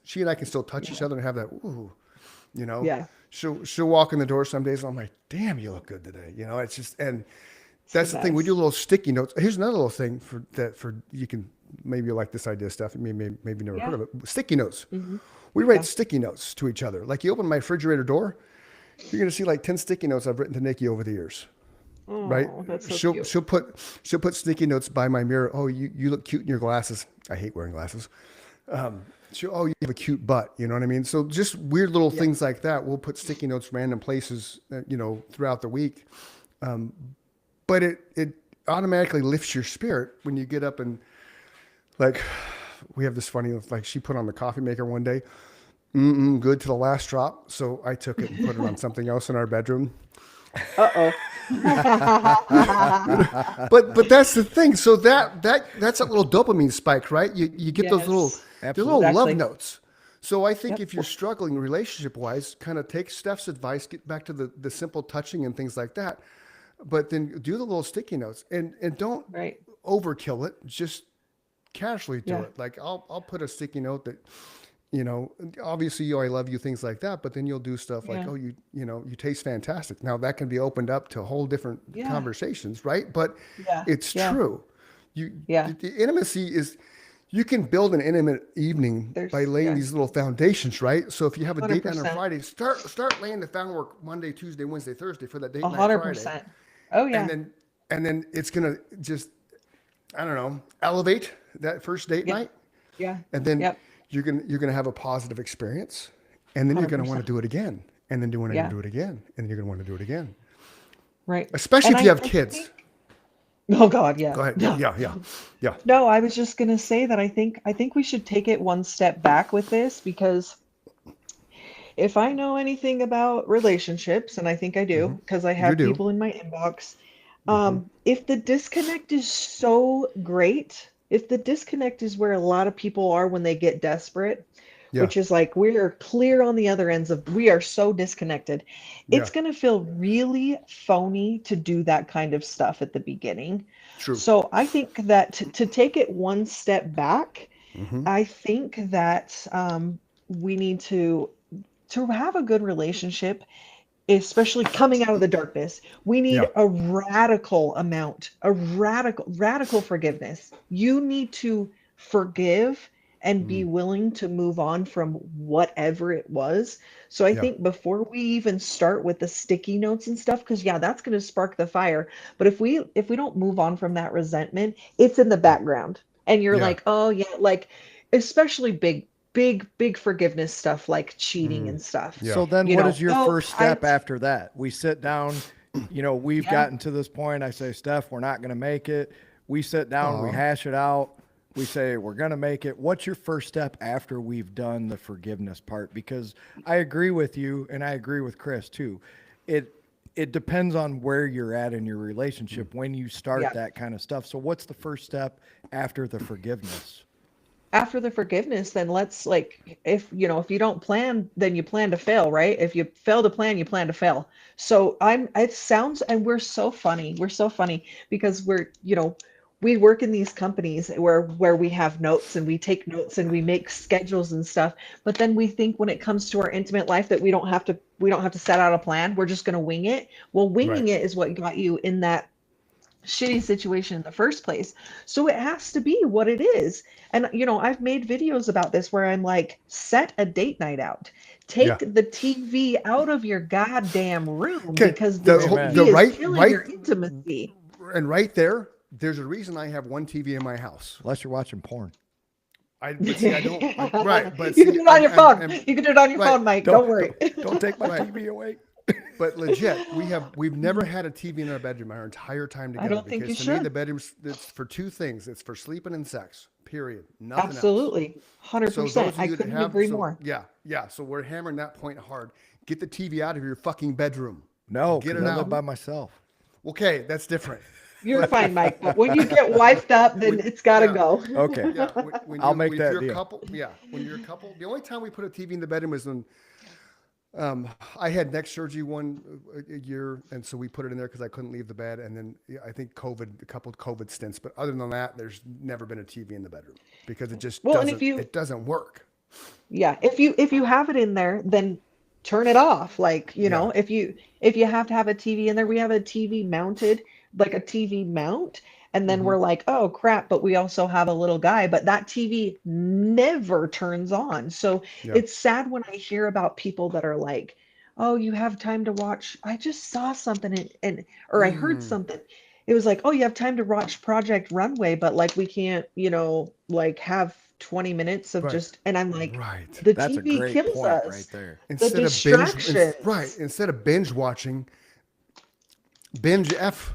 she and I can still touch each other and have that, ooh, Yeah. She'll walk in the door some days and I'm like, damn, you look good today. It's just, and that's the thing. We do best. little sticky notes. Here's another little thing you can, maybe you like this idea, Steph. Maybe you never heard of it. Sticky notes. We write sticky notes to each other. Like, you open my refrigerator door, you're going to see like 10 sticky notes I've written to Nikki over the years. Right? Oh, that's so she'll cute. she'll put sticky notes by my mirror. Oh, you look cute in your glasses. I hate wearing glasses. Oh, you have a cute butt. You know what I mean? So just weird little things like that. We'll put sticky notes random places, throughout the week. But it automatically lifts your spirit when you get up and, like, we have this funny, like, she put on the coffee maker one day. Good to the last drop. So I took it and put it on something else in our bedroom. Uh-oh. But that's the thing. So that's a little dopamine spike, right? You get those little Yes. the little love Exactly. notes. So I think Yep. if you're struggling relationship wise, kind of take Steph's advice, get back to the simple touching and things like that. But then do the little sticky notes and don't Right. overkill it. Just casually do Yeah. it. Like I'll put a sticky note that, obviously I love you, things like that, but then you'll do stuff like, Yeah. oh, you taste fantastic. Now that can be opened up to whole different Yeah. conversations, right? But Yeah. it's Yeah. true. Yeah. The intimacy is, you can build an intimate evening by laying these little foundations, right? So if you have a date night on 100%. Friday, start laying the groundwork Monday, Tuesday, Wednesday, Thursday for that date night 100%. Friday. Oh yeah. And then it's gonna just, I don't know, elevate that first date Yep. night. Yeah. And then Yep. you're gonna have a positive experience, and then you're gonna want to 100%. do it again, and then Yeah. do it again, and then you're gonna want to do it again. Right. Especially And if you I have kids. Oh God, yeah. Go ahead. No. Yeah. No, I was just gonna say that I think we should take it one step back with this, because if I know anything about relationships, and I think I do, because I have do. people in my inbox, if the disconnect is so great, if the disconnect is where a lot of people are when they get desperate, Yeah. which is like we're clear on the other ends of, we are so disconnected, it's Yeah. going to feel really phony to do that kind of stuff at the beginning. True. So I think that to take it one step back, I think that we need to have a good relationship, especially coming out of the darkness. We need Yeah. a radical amount, a radical forgiveness. You need to forgive and be willing to move on from whatever it was. So I Yeah. think before we even start with the sticky notes and stuff, because yeah, that's going to spark the fire. But if we don't move on from that resentment, it's in the background, and you're Yeah. like, oh yeah, like especially big forgiveness stuff like cheating and stuff. Yeah. So then You what know, is your oh, first step I- after that? We sit down, we've Yeah. gotten to this point. I say, Steph, we're not going to make it. We sit down, we hash it out. We say, we're going to make it. What's your first step after we've done the forgiveness part? Because I agree with you, and I agree with Chris too. It depends on where you're at in your relationship when you start Yeah. that kind of stuff. So what's the first step after the forgiveness? After the forgiveness, then let's, like, if you don't plan, then you plan to fail, right? If you fail to plan, you plan to fail. So it sounds, and we're so funny because we work in these companies where we have notes and we take notes and we make schedules and stuff, but then we think when it comes to our intimate life that we don't have to set out a plan. We're just going to wing it. Well, Right. winging it is what got you in that shitty situation in the first place. So it has to be what it is. And I've made videos about this where I'm like, set a date night out. Yeah. Take the TV out of your goddamn room Okay, because the Amen. TV is right- killing right- your intimacy. And right there, there's a reason I have one TV in my house. Unless you're watching porn. But see, I don't. Right, but You see, can do it on your phone. and- You can do it on your right, phone, Mike. Don't worry. Don't take my Right. TV away. But legit, we've never had a TV in our bedroom our entire time together. don't think because you to me, should. the bedroom's it's for two things. It's for sleeping and sex. Period. Nothing else. Absolutely. So those 100%. of I you that couldn't have- agree so- more. Yeah. So we're hammering that point hard. Get the TV out of your fucking bedroom. No, Get 'cause it I live out. by myself. Okay, that's different. You're fine, Mike. But when you get wifed up, then it's got to yeah. go. Okay. Yeah, when I'll you're- make if that you're a deal. couple, yeah, when you're a couple, the only time we put a TV in the bedroom was when I had neck surgery a year, and so we put it in there because I couldn't leave the bed, and then I think a couple of COVID stints. But other than that, there's never been a TV in the bedroom because it just Well, and doesn't. It doesn't work. Yeah, if you have it in there, then turn it off. Like, if you have to have a TV in there, we have a TV mounted, like a TV mount, and then we're like, oh crap, but we also have a little guy, but that TV never turns on. So Yeah. it's sad when I hear about people that are like, oh, you have time to watch. I just saw something or I heard something. It was like, oh, you have time to watch Project Runway, but like we can't, like have 20 minutes of Right. just, and I'm like, Right. the That's a TV great kills point us. right there. distractions. Instead of binge watching, binge F.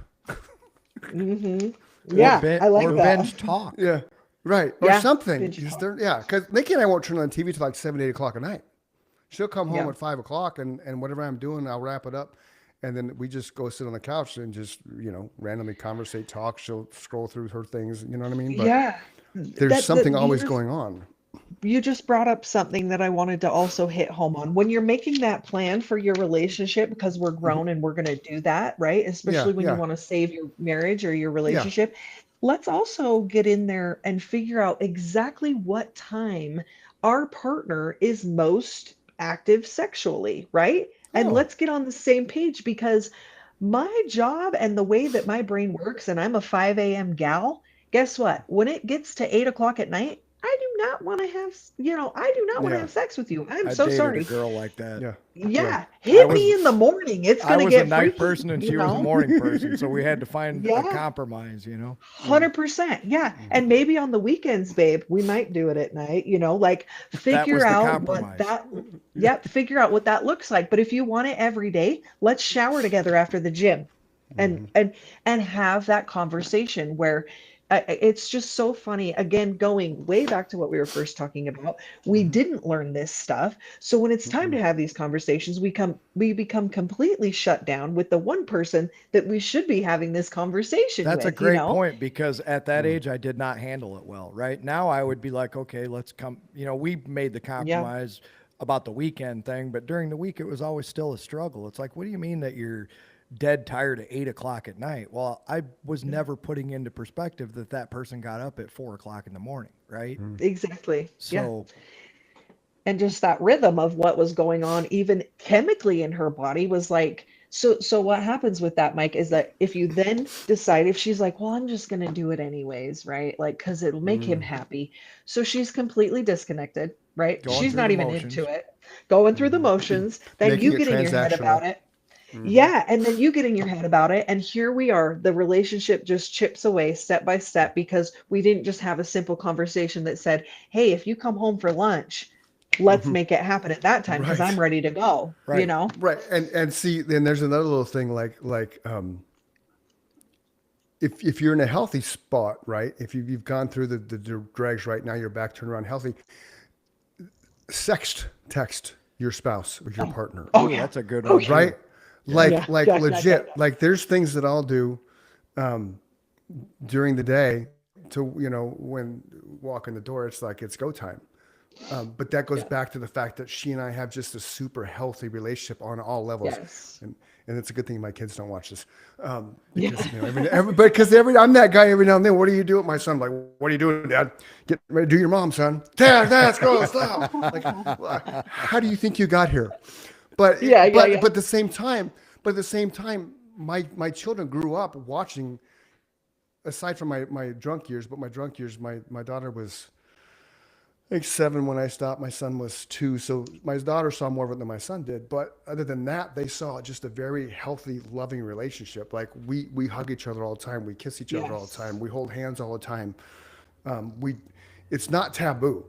Yeah, Or I like or that. binge talk. Yeah. Right. Or Yeah, something. binge Because talk. because Nikki and I won't turn on the TV till like 7, 8 o'clock at night. She'll come home Yeah. at 5 o'clock and whatever I'm doing, I'll wrap it up. And then we just go sit on the couch and just, randomly conversate, talk. She'll scroll through her things. You know what I mean? But Yeah. there's something you always just- going on. You just brought up something that I wanted to also hit home on. When you're making that plan for your relationship, because we're grown and we're going to do that, right? Especially when yeah. you want to save your marriage or your relationship. Let's also get in there and figure out exactly what time our partner is most active sexually, right? And Oh. let's get on the same page because my job and the way that my brain works, and I'm a 5 a.m. gal, guess what? When it gets to 8 o'clock at night, I do not want to have, I do not want to Yeah. have sex with you. I'm I so dated sorry. a girl like that. Yeah. Yeah, I hit was- me in the morning. It's I gonna was get a night freaky, person and you she was a know? morning person, so we had to find a Yeah. compromise. 100%. Yeah. And maybe on the weekends, babe, we might do it at night, like That figure was the out compromise. figure out what that looks like. But if you want it every day, let's shower together after the gym and have that conversation where it's just so funny. Again, going way back to what we were first talking about, we didn't learn this stuff. So when it's time to have these conversations, we become completely shut down with the one person that we should be having this conversation That's a with, great point because at that age I did not handle it well. Right now I would be like, okay, let's come. We made the compromise about the weekend thing, but during the week it was always still a struggle. It's like, what do you mean that you're dead tired at 8 o'clock at night? Well, I was never putting into perspective that person got up at 4 o'clock in the morning, right? Exactly. Yeah. So And just that rhythm of what was going on even chemically in her body was like, so what happens with that, Mike, is that if you then decide, if she's like, well, I'm just going to do it anyways, right? Like, because it'll make him happy. So she's completely disconnected, right? Going She's through not the even motions. into it, going through the motions. Then Making you it get in your head transactional. about it. Yeah, and then you get in your head about it, and here we are. The relationship just chips away step by step because we didn't just have a simple conversation that said, "Hey, if you come home for lunch, let's make it happen at that time because Right. I'm ready to go." You Right. know? Right. And see, then there's another little thing if you're in a healthy spot, right? If you've gone through the dregs right now, you're back turned around healthy. Text your spouse or your partner, Oh, ooh, yeah. that's a good Oh, one. yeah. right? Like Yeah. like Yeah, yeah, legit. yeah. Like there's things that I'll do during the day to when walking the door, it's like it's go time. But that goes back to the fact that she and I have just a super healthy relationship on all levels. Yes. and it's a good thing my kids don't watch this. Because, you know, because I'm that guy every now and then. What do you do with my son? I'm like, what are you doing, Dad? Get ready to do your mom, son. Dad, let's go, stop. Like, how do you think you got here? But but at the same time, my children grew up watching. Aside from my drunk years, my daughter was like 7 when I stopped. My son was 2. So my daughter saw more of it than my son did. But other than that, they saw just a very healthy, loving relationship. Like we hug each other all the time. We kiss each other all the time. We hold hands all the time. It's not taboo.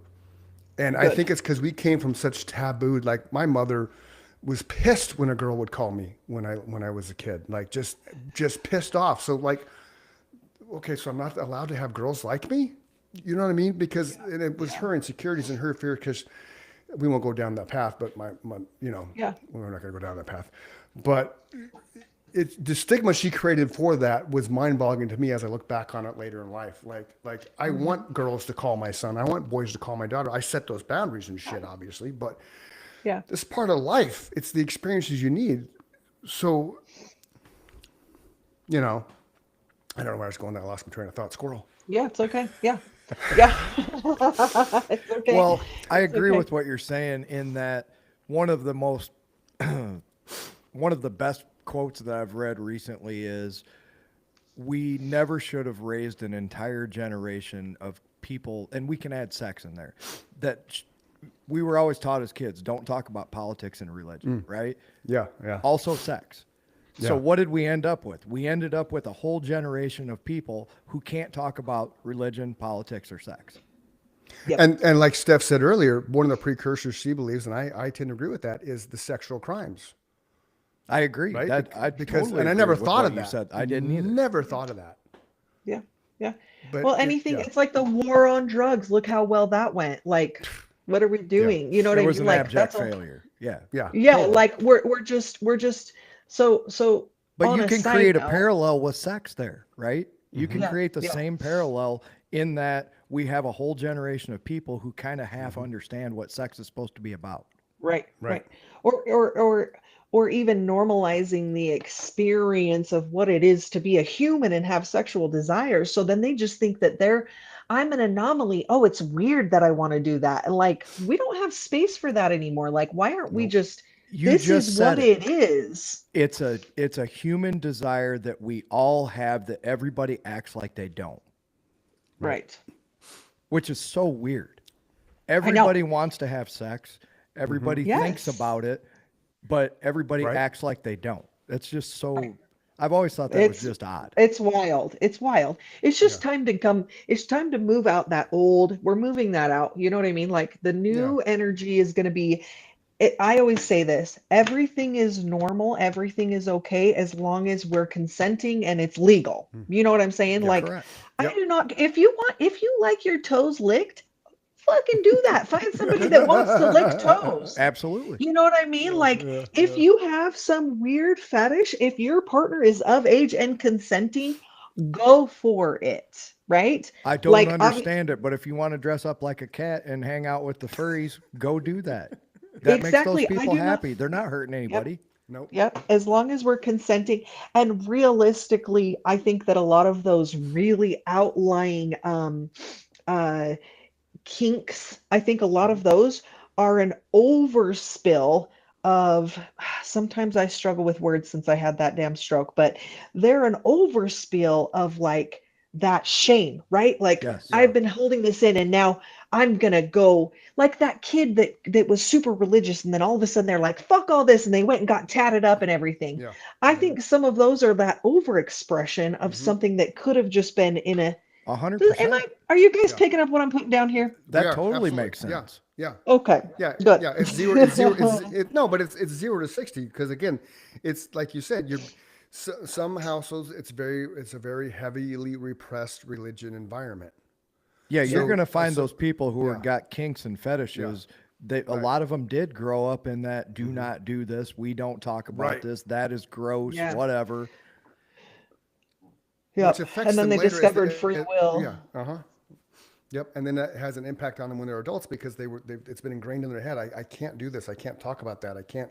And I think it's because we came from such taboo. Like my mother was pissed when a girl would call me when I was a kid, like just pissed off. So like, okay, so I'm not allowed to have girls like me. You know what I mean? Because and it was her insecurities and her fear. Because we won't go down that path, but my you know, we're not going to go down that path. But the stigma she created for that was mind-boggling to me as I look back on it later in life. Like I want girls to call my son. I want boys to call my daughter. I set those boundaries and shit, obviously, but this part of life. It's the experiences you need. So, you know, I don't know where I was going. I lost my train of thought. Squirrel. Yeah, it's okay. Yeah. It's okay. Well, I agree with what you're saying in that one of the best quotes that I've read recently is, we never should have raised an entire generation of people, and we can add sex in there, that we were always taught as kids, don't talk about politics and religion, right? Yeah. Also sex. So what did we end up with? We ended up with a whole generation of people who can't talk about religion, politics, or sex. Yep. And like Steph said earlier, one of the precursors she believes, and I tend to agree with that, is the sexual crimes. I agree. Right? I totally and I agree never with thought what of you that. said. I didn't either. Never thought of that. Yeah. But Well, anything, it's like the war on drugs. Look how well that went. Like, what are we doing? You know what It I was mean? an Like abject that's failure. Yeah. Yeah. totally. Like we're just so But on you a can side create a note- parallel with sex there, right? You can Yeah, create the yeah. same parallel in that we have a whole generation of people who kind of half understand what sex is supposed to be about. Right. Or even normalizing the experience of what it is to be a human and have sexual desires. So then they just think that I'm an anomaly. Oh, it's weird that I want to do that. And like, we don't have space for that anymore. Like, why aren't we just, You this just is said what it. it is. It's a human desire that we all have that everybody acts like they don't, Right. which is so weird. Everybody wants to have sex. Everybody thinks Yes. about it, but everybody Right. acts like they don't. That's just so, I've always thought that was It's just odd. it's wild. It's wild. It's just time to come. It's time to move out that old. We're moving that out. You know what I mean? Like the new energy is going to be. I always say this: everything is normal. Everything is okay as long as we're consenting and it's legal. You know what I'm saying? Like Correct. I do not. If you like your toes licked, fucking do that. Find somebody that wants to lick toes. Absolutely. You know what I mean? Like, if you have some weird fetish, if your partner is of age and consenting, go for it, right? I don't Like, understand it, but if you want to dress up like a cat and hang out with the furries, go do that. That Exactly. makes those I people do not- happy. They're not hurting anybody. Nope. Yep. As long as we're consenting. And realistically, I think that a lot of those really outlying kinks, I think a lot of those are an overspill of, sometimes I struggle with words since I had that damn stroke, but they're an overspill of like that shame, right? Like Yes. I've been holding this in and now I'm gonna go like that kid that was super religious and then all of a sudden they're like, fuck all this, and they went and got tatted up and everything. Yeah. I think some of those are that overexpression of something that could have just been in a 100%. are you guys picking up what I'm putting down here? That Yeah, totally absolutely. makes sense. Yeah. Okay. Yeah. Good. Yeah. It's zero. It's zero. No, but it's 0 to 60 because again, it's like you said. Some households. It's a very heavily repressed religion environment. Yeah, you're So- going to find so- those people who yeah. have got kinks and fetishes. A lot of them did grow up in that do not do this. We don't talk about Right. this. That is gross, Yeah. whatever. Yeah. Which affects And then them they later as discovered free will. Yeah. Yep. And then that has an impact on them when they're adults because it's been ingrained in their head. I can't do this. I can't talk about that. I can't.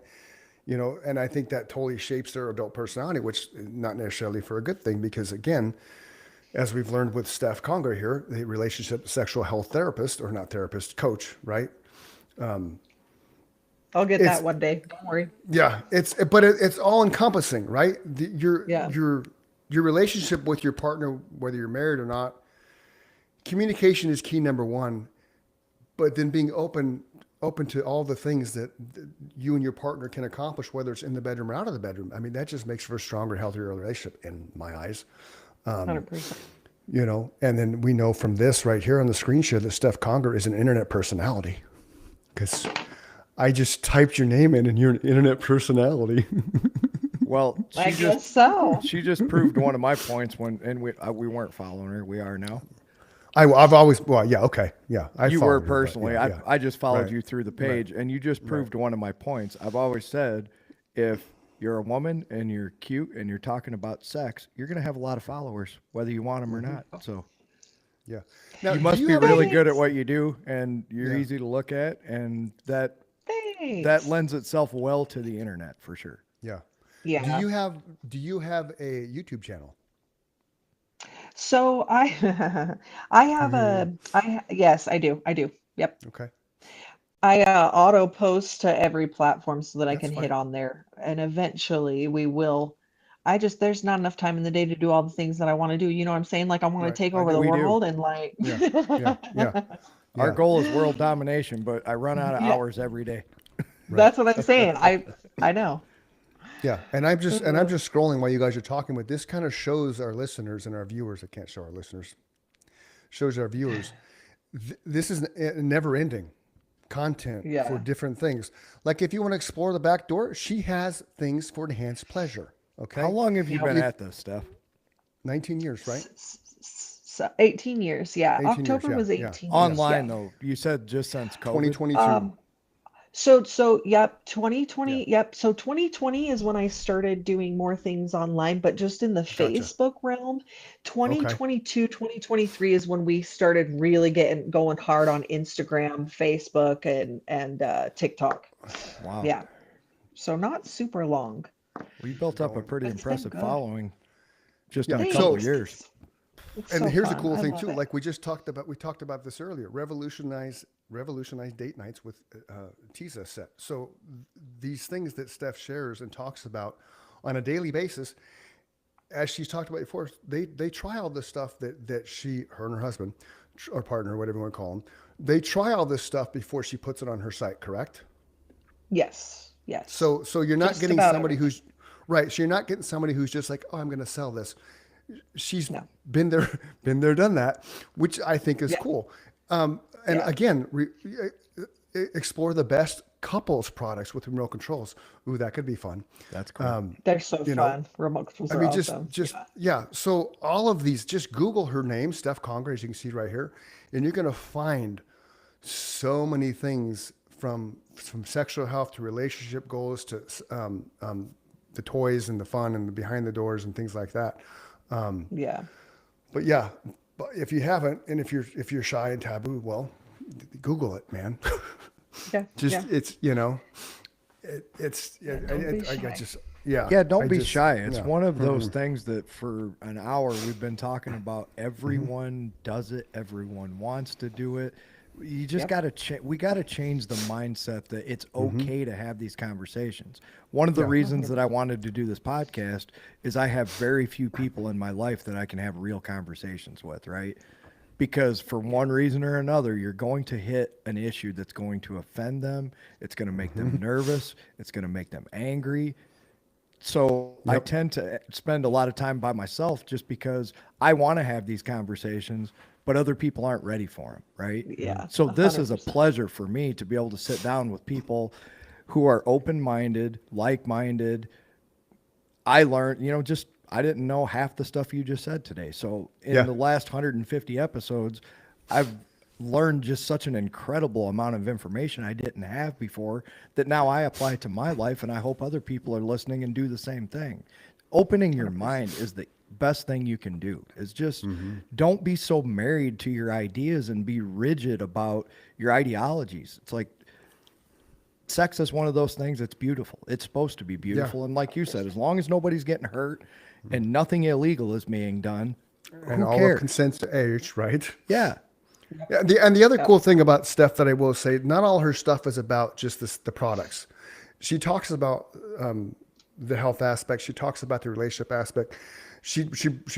you know, and I think that totally shapes their adult personality, which is not necessarily for a good thing, because again, as we've learned with Steph Conger here, the relationship sexual health therapist, or not therapist, coach, right? I'll get It's that one day. Don't worry. yeah, it's all encompassing, right? Yeah. Your relationship with your partner, whether you're married or not, communication is key number one, but then being open to all the things that you and your partner can accomplish, whether it's in the bedroom or out of the bedroom. I mean, that just makes for a stronger, healthier relationship in my eyes. 100%. You know, and then we know from this right here on the screen share that Steph Conger is an internet personality, because I just typed your name in and you're an internet personality. Well, I guess so. she just proved one of my points and we weren't following her. We are now. I've always, well, yeah, okay. Yeah. You followed were her, but personally. yeah, yeah. I just followed Right. you through the page, and you just proved one of my points. I've always said, if you're a woman and you're cute and you're talking about sex, you're going to have a lot of followers, whether you want them or not. So Yeah. Now, you do must be have really any- good at what you do, and you're Yeah. easy to look at, and that Thanks. lends itself well to the internet for sure. Yeah. Yeah. Do you have a YouTube channel? So I I have yes, I do. I do. Yep. Okay. I auto post to every platform so that I That's can fine. hit on there. And eventually we will. There's not enough time in the day to do all the things that I want to do. You know what I'm saying? Like I want Right. to take I over do. the We do. world and like Yeah. Yeah. Yeah. Our Yeah. goal is world domination, but I run out of Yeah. hours every day. That's what I'm saying. I know. Yeah. And I'm just scrolling while you guys are talking, but this kind of shows our listeners and our viewers. I can't show our listeners. Shows our viewers. This is never ending content Yeah. for different things. Like if you want to explore the back door, she has things for enhanced pleasure. Okay. How long have you Yeah. been at this, Steph? 19 years, right? So 18 years. Yeah. 18 years, October yeah, was yeah. 18 years. Online Yeah. though, you said just since COVID. 2022. So yep, 2020, yep. So 2020 is when I started doing more things online, but just in the Gotcha. Facebook realm. 2022, 2023 is when we started really going hard on Instagram, Facebook, and TikTok. Wow. Yeah. So not super long. We built up a pretty It's been impressive good. following just in Yeah, a Thanks. couple of years. It's And so here's the fun. cool I thing love too. it. Like we talked about this earlier. Revolutionize date nights with Tisa set. So these things that Steph shares and talks about on a daily basis, as she's talked about before, they try all this stuff that her and her husband or partner, whatever you want to call them, they try all this stuff before she puts it on her site. Correct? Yes. Yes. So you're not Just getting about somebody who's right. So you're not getting somebody who's just like, oh, I'm going to sell this. She's No. been there, done that, which I think is Yeah. cool. And Yeah. again, explore the best couples products with remote controls. Ooh, that could be fun. That's cool. They're so you know, fun. Remote controls I are mean, awesome. yeah. So all of these, just Google her name, Steph Conger, as you can see right here, and you're going to find so many things from sexual health to relationship goals to the toys and the fun and the behind the doors and things like that. Yeah. But yeah, but if you haven't, and if you're shy and taboo, well, Google it, man. Yeah. Just yeah. it's don't be I shy. just yeah. Yeah, don't I be just- shy. It's yeah. one of those things that for an hour we've been talking about. Everyone does it. Everyone wants to do it. You just Yep. got to we got to change the mindset that it's okay to have these conversations. One of the reasons that I wanted to do this podcast is I have very few people in my life that I can have real conversations with, right? Because for one reason or another, you're going to hit an issue that's going to offend them. It's going to make them nervous. It's going to make them angry. So I Yep. tend to spend a lot of time by myself just because I want to have these conversations, but other people aren't ready for them, right? Yeah, So this is a 100%. pleasure for me to be able to sit down with people who are open-minded, like-minded. I learned, just I didn't know half the stuff you just said today. So in Yeah. the last 150 episodes, I've learned just such an incredible amount of information I didn't have before that now I apply to my life, and I hope other people are listening and do the same thing. Opening your mind is the best thing you can do. Is just don't be so married to your ideas and be rigid about your ideologies. It's like sex is one of those things that's beautiful. It's supposed to be beautiful. And like you said, as long as nobody's getting hurt and nothing illegal is being done, And who all cares? of consent's to age, right? Yeah. Yeah, and the other cool thing about Steph that I will say, not all her stuff is about just the products. She talks about the health aspect. She talks about the relationship aspect. She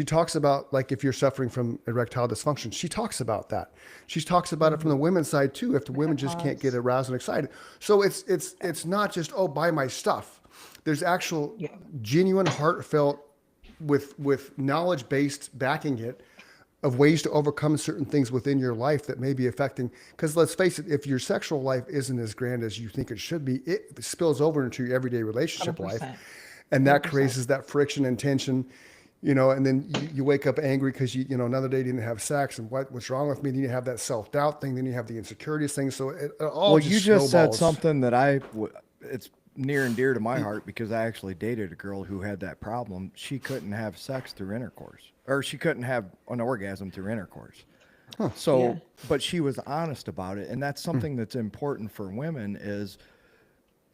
talks about, like, if you're suffering from erectile dysfunction, she talks about that. She talks about it from the women's side too. If the women just can't get aroused and excited, so it's not just, oh, buy my stuff. There's actual genuine, heartfelt, with knowledge based backing it, of ways to overcome certain things within your life that may be affecting. Because let's face it, if your sexual life isn't as grand as you think it should be, it spills over into your everyday relationship life, 100%. and that creates that friction and tension. And then you wake up angry because another day you didn't have sex, and what's wrong with me? Then you have that self-doubt thing. Then you have the insecurities thing. So it all Well, you just said snowballs. something that it's near and dear to my heart, because I actually dated a girl who had that problem. She couldn't have sex through intercourse, or she couldn't have an orgasm through intercourse. So, Yeah. but she was honest about it. And that's something that's important for women, is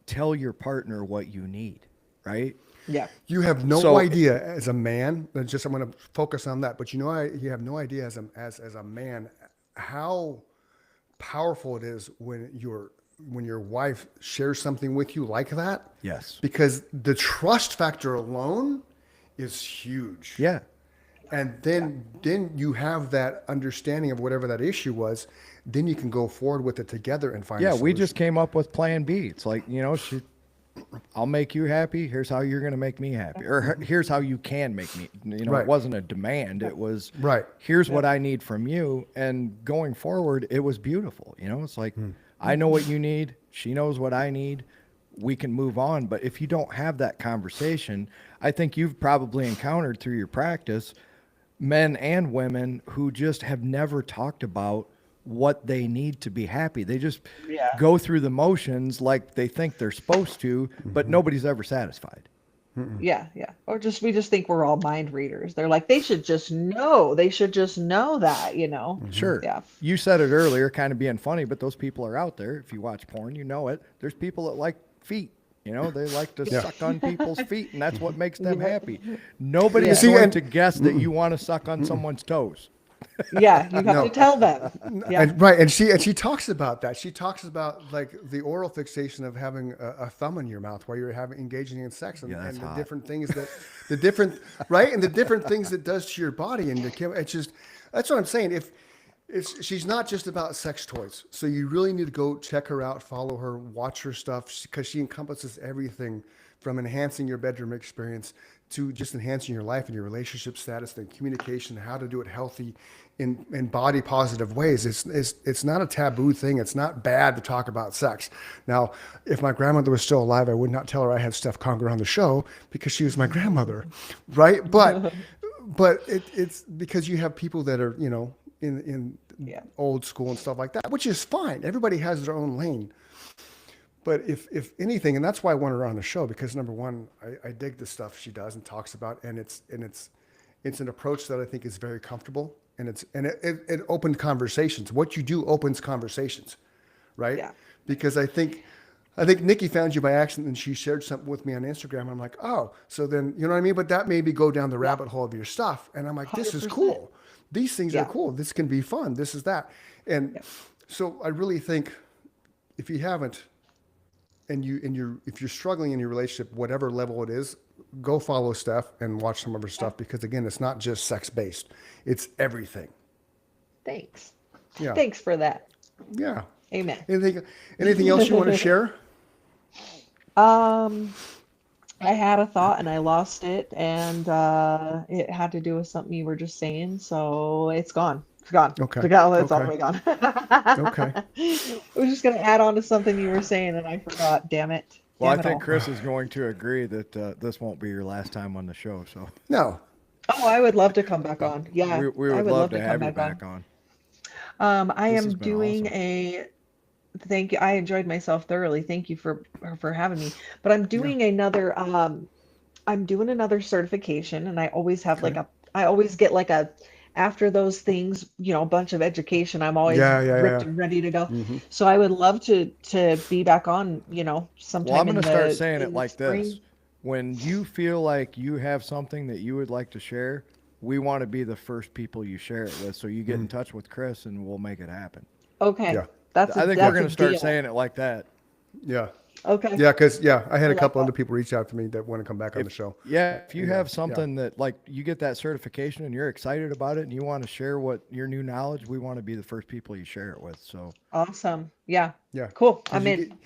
tell your partner what you need, right? Yeah. You have no So- idea as a man. I'm going to focus on that. But you have no idea as a man how powerful it is when your wife shares something with you like that. Yes. Because the trust factor alone is huge. Yeah. And then you have that understanding of whatever that issue was. Then you can go forward with it together and find. Yeah. a We solution. just came up with plan B. It's like, I'll make you happy. Here's how you're going to make me happy. Or here's how you can make me, Right. It wasn't a demand. It was, Right. here's what I need from you. And going forward, it was beautiful. It's like, I know what you need. She knows what I need. We can move on. But if you don't have that conversation, I think you've probably encountered through your practice men and women who just have never talked about what they need to be happy. They just go through the motions like they think they're supposed to, but nobody's ever satisfied. Yeah, yeah. Or we just think we're all mind readers. They're like, they should just know. They should just know that, Sure. Yeah. You said it earlier, kind of being funny, but those people are out there. If you watch porn, you know it. There's people that like feet. They like to suck on people's feet, and that's what makes them happy. Nobody is See, going and- to guess that you want to suck on someone's toes. Yeah, you have to tell them. Yeah. And she talks about that. She talks about, like, the oral fixation of having a thumb in your mouth while you're engaging in sex, and, that's and the hot. different things that the different right and the different things it does to your body, and it's just, that's what I'm saying. She's not just about sex toys, so you really need to go check her out, follow her, watch her stuff, because she encompasses everything from enhancing your bedroom experience to just enhancing your life and your relationship status and communication, how to do it healthy in body positive ways. It's not a taboo thing. It's not bad to talk about sex. Now, if my grandmother was still alive, I would not tell her I had Steph Conger on the show, because she was my grandmother, right? But it's because you have people that are, in old school and stuff like that, which is fine. Everybody has their own lane. But if anything, and that's why I want her on the show, because number one, I dig the stuff she does and talks about, and it's an approach that I think is very comfortable, and it opened conversations. What you do opens conversations, right? Yeah. Because I think Nikki found you by accident, and she shared something with me on Instagram. I'm like, oh, so then, you know what I mean? But that made me go down the rabbit hole of your stuff, and I'm like, this is 100%. cool. These things are Yeah. cool. This can be fun. This is that. And so I really think, if you haven't, and if you're struggling in your relationship, whatever level it is, go follow Steph and watch some of her stuff, because again, it's not just sex based. It's everything. Thanks. Yeah. Thanks for that. Yeah. Amen. Anything else you want to share? I had a thought and I lost it, and it had to do with something you were just saying, so it's gone. It's gone. Okay. It's gone. It's all the Okay. way gone. Okay. I was just gonna add on to something you were saying, and I forgot. Damn it. Well, I Damn it think all. Chris is going to agree that this won't be your last time on the show. So No. Oh, I would love to come back on. Yeah, we I would love to come have you back on. I This am has been doing awesome. a thank you. I enjoyed myself thoroughly. Thank you for having me. But I'm doing another certification, and I always have I always get like a after those things, a bunch of education, I'm always Yeah. ripped and ready to go. Hmm. So I would love to be back on, Well, I'm sometime going in to start the saying it in the like spring. this. When you feel like you have something that you would like to share, we want to be the first people you share it with. So you get in touch with Chris and we'll make it happen. Okay. Yeah. I think we're That's going a to start deal. saying it like that. Yeah. Okay. Yeah. Cause I had I a like couple that. other people reach out to me that want to come back on the show. Yeah, if you Yeah, have yeah. something that like you get that certification and you're excited about it and you want to share what your new knowledge, we want to be the first people you share it with. So Awesome. Yeah. Yeah. Cool. 'Cause I'm in.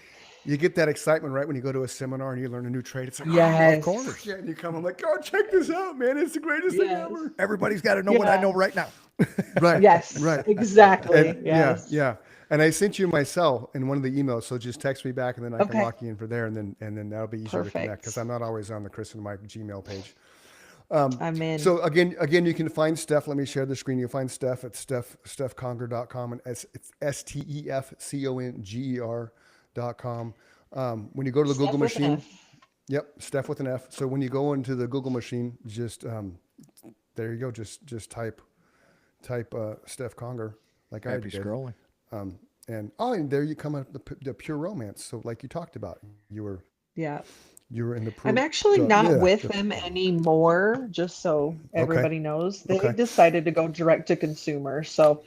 you get that excitement right when you go to a seminar and you learn a new trade. It's like, Yes. of course. Yeah. And you come, I'm like, oh, check this out, man. It's the greatest thing Yes. ever. everybody's got to know what I know right now. Right. Yes. Right. Exactly. And Yes. yeah. And I sent you my cell in one of the emails, so just text me back, and then I can Okay. lock you in for there, and then that'll be easier to connect Perfect. because I'm not always on the Chris and Mike Gmail page. I'm in. So again, you can find Steph. Let me share the screen. You'll find Steph at stephconger.com, and it's STEFCONGER.com. When you go to the Steph Google with an machine, F. yep, Steph with an F. So when you go into the Google machine, just there you go. Just type Steph Conger like I Happy did. scrolling. And there you come up the pure romance. So like you talked about, you Yeah. were in the. I'm actually the- not yeah, with the- them anymore, just so everybody knows. They Okay. decided to go direct to consumer. So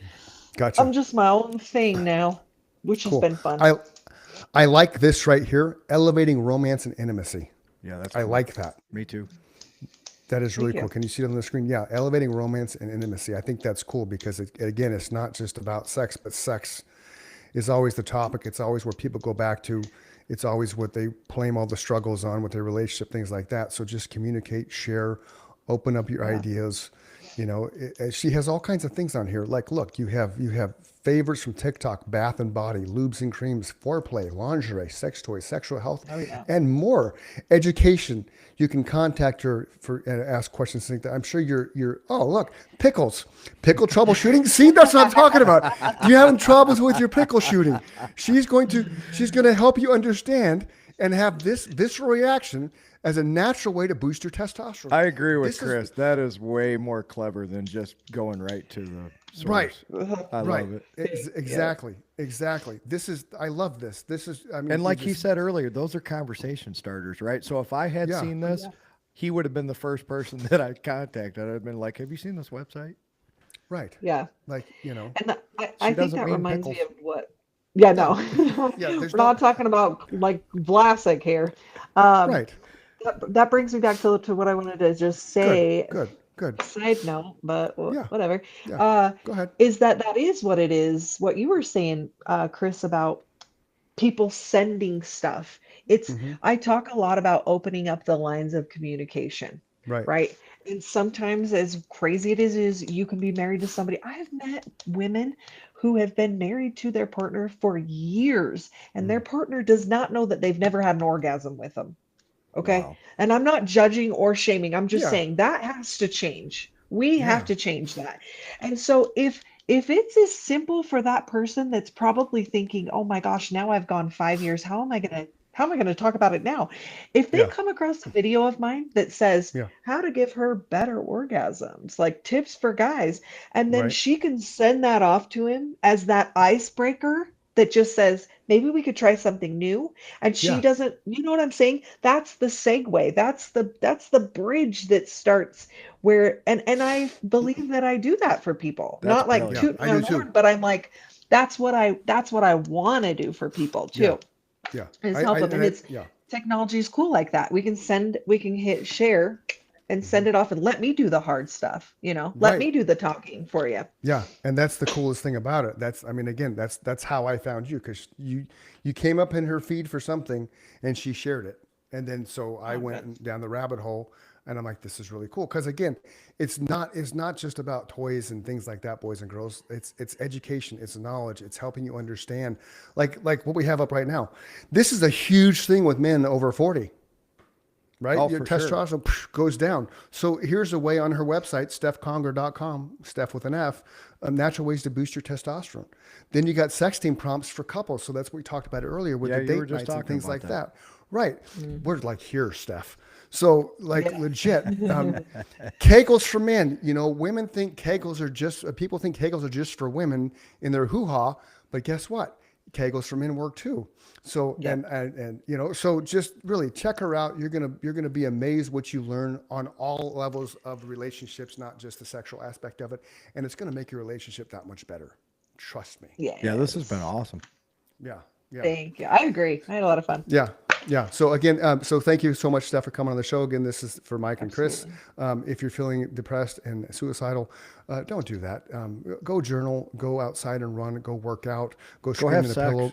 Gotcha. I'm just my own thing now, which has Cool. been fun. I like this right here, elevating romance and intimacy. Yeah, that's I cool. like that. Me too. That is really Thank you. cool. Can you see it on the screen? Yeah, elevating romance and intimacy. I think that's cool because again, it's not just about sex, but sex is always the topic. It's always where people go back to. It's always what they blame all the struggles on with their relationship, things like that. So just communicate, share, open up your ideas. She has all kinds of things on here. Like, look, you have favorites from TikTok, bath and body, lubes and creams, foreplay, lingerie, sex toys, sexual health, and more. Education. You can contact her and ask questions like that. I'm sure you're. Oh, look, pickle troubleshooting. See, that's what I'm talking about. Do you have troubles with your pickle shooting? She's going to help you understand and have this visceral reaction as a natural way to boost your testosterone. I agree with This is- Chris. That is way more clever than just going right to the source. Right. I Right. love it. Exactly. I love this. This is, I mean, And you like he just- said earlier, those are conversation starters, right? So if I had Yeah. seen this, he would have been the first person that I contacted. I'd have been like, "Have you seen this website?" right. Yeah. Like, And I think doesn't that mean reminds me pickles. of what. Yeah, no. Yeah, there's We're not talking about like Vlasic here. Right. That brings me back to what I wanted to just say. Good. Side note, but Yeah. whatever. Yeah. Go ahead. Is that is what it is. What you were saying, Chris, about people sending stuff. I talk a lot about opening up the lines of communication, Right. right? And sometimes, as crazy it is you can be married to somebody. I have met women who have been married to their partner for years, and their partner does not know that they've never had an orgasm with them. Okay. Wow. And I'm not judging or shaming. I'm just Yeah. saying that has to change. We Yeah. have to change that. And so if it's as simple for that person that's probably thinking, "Oh my gosh, now I've gone 5 years. How am I going to talk about it now?" If they Yeah. come across a video of mine that says Yeah. how to give her better orgasms, like tips for guys, and then Right. she can send that off to him as that icebreaker that just says, maybe we could try something new. And she Yeah. doesn't, you know what I'm saying? That's the segue. That's the bridge that starts where, and I believe that I do that for people. That's Not like brilliant. tooting Yeah, I my do too. horn, but I'm like, that's what I want to do for people too. Yeah. Is help them. And it's yeah. technology is cool like that. We can hit share and send it off and let me do the hard stuff, let Right. me do the talking for you. Yeah, and that's the coolest thing about it. That's how I found you, because you came up in her feed for something and she shared it, and then so I went down the rabbit hole, and I'm like, this is really cool, because again, it's not just about toys and things like that, boys and girls. It's education, it's knowledge, it's helping you understand, like what we have up right now. This is a huge thing with men over 40. right? Oh, Your for sure. testosterone goes down. So here's a way on her website, StephConger.com, Steph with an F, natural ways to boost your testosterone. Then you got sexting prompts for couples. So that's what we talked about earlier with Yeah, the you were date just nights and talking things about like that. that. Right. We're like here, Steph. So like Yeah. legit, Kegels for men. You know, women think Kegels are just, people think Kegels are just for women in their hoo-ha, but guess what? Kegels for men work too. So, Yeah. and, you know, so just really check her out. You're going to be amazed what you learn on all levels of relationships, not just the sexual aspect of it. And it's going to make your relationship that much better. Trust me. Yeah. Yeah, this has been awesome. Yeah. Yeah. Thank you. I agree. I had a lot of fun. Yeah. Yeah. So again, so thank you so much, Steph, for coming on the show. Again, this is for Mike and Chris. If you're feeling depressed and suicidal, don't do that. Go journal, go outside and run, go work out, go scream have in a sex. pillow,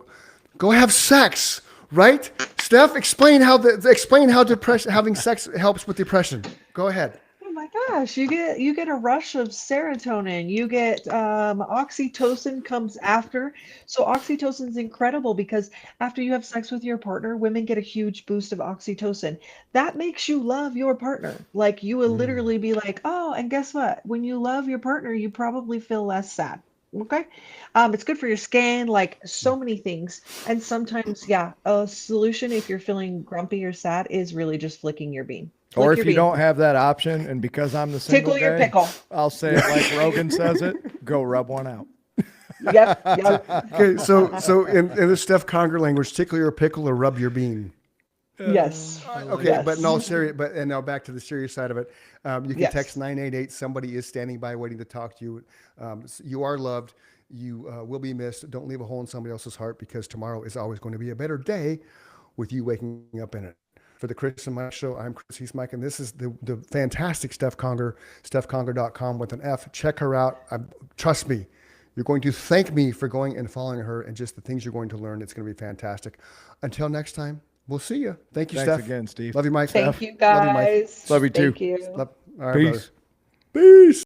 go have sex. Right, Steph? Explain how depression, having sex helps with depression. Go ahead. Oh my gosh, you get a rush of serotonin. You get oxytocin comes after. So oxytocin is incredible because after you have sex with your partner, women get a huge boost of oxytocin. That makes you love your partner. Like you will literally be like, oh, and guess what? When you love your partner, you probably feel less sad. Okay. It's good for your skin, like so many things. And sometimes, yeah, a solution if you're feeling grumpy or sad is really just flicking your bean. Or Flick if your you bean. don't have that option, and because I'm the single Tickle your guy, pickle. I'll say it like Rogan says it: go rub one out. Yep. Yep. Okay, so in the Steph Conger language, tickle your pickle or rub your bean. Yes. Okay, but in all Yes. serious, and now back to the serious side of it. You can Yes. text 988. Somebody is standing by waiting to talk to you. You are loved. You will be missed. Don't leave a hole in somebody else's heart because tomorrow is always going to be a better day with you waking up in it. For the Chris and Mike Show, I'm Chris, he's Mike, and this is the fantastic Steph Conger, StephConger.com with an F. Check her out. Trust me, you're going to thank me for going and following her and just the things you're going to learn. It's going to be fantastic. Until next time, we'll see you. Thank you, Thanks Steph. again, Steve. Love you, Mike. Thank Steph. you Love you, Mike. guys. Love you too. Thank you. All right, Peace. brother. Peace.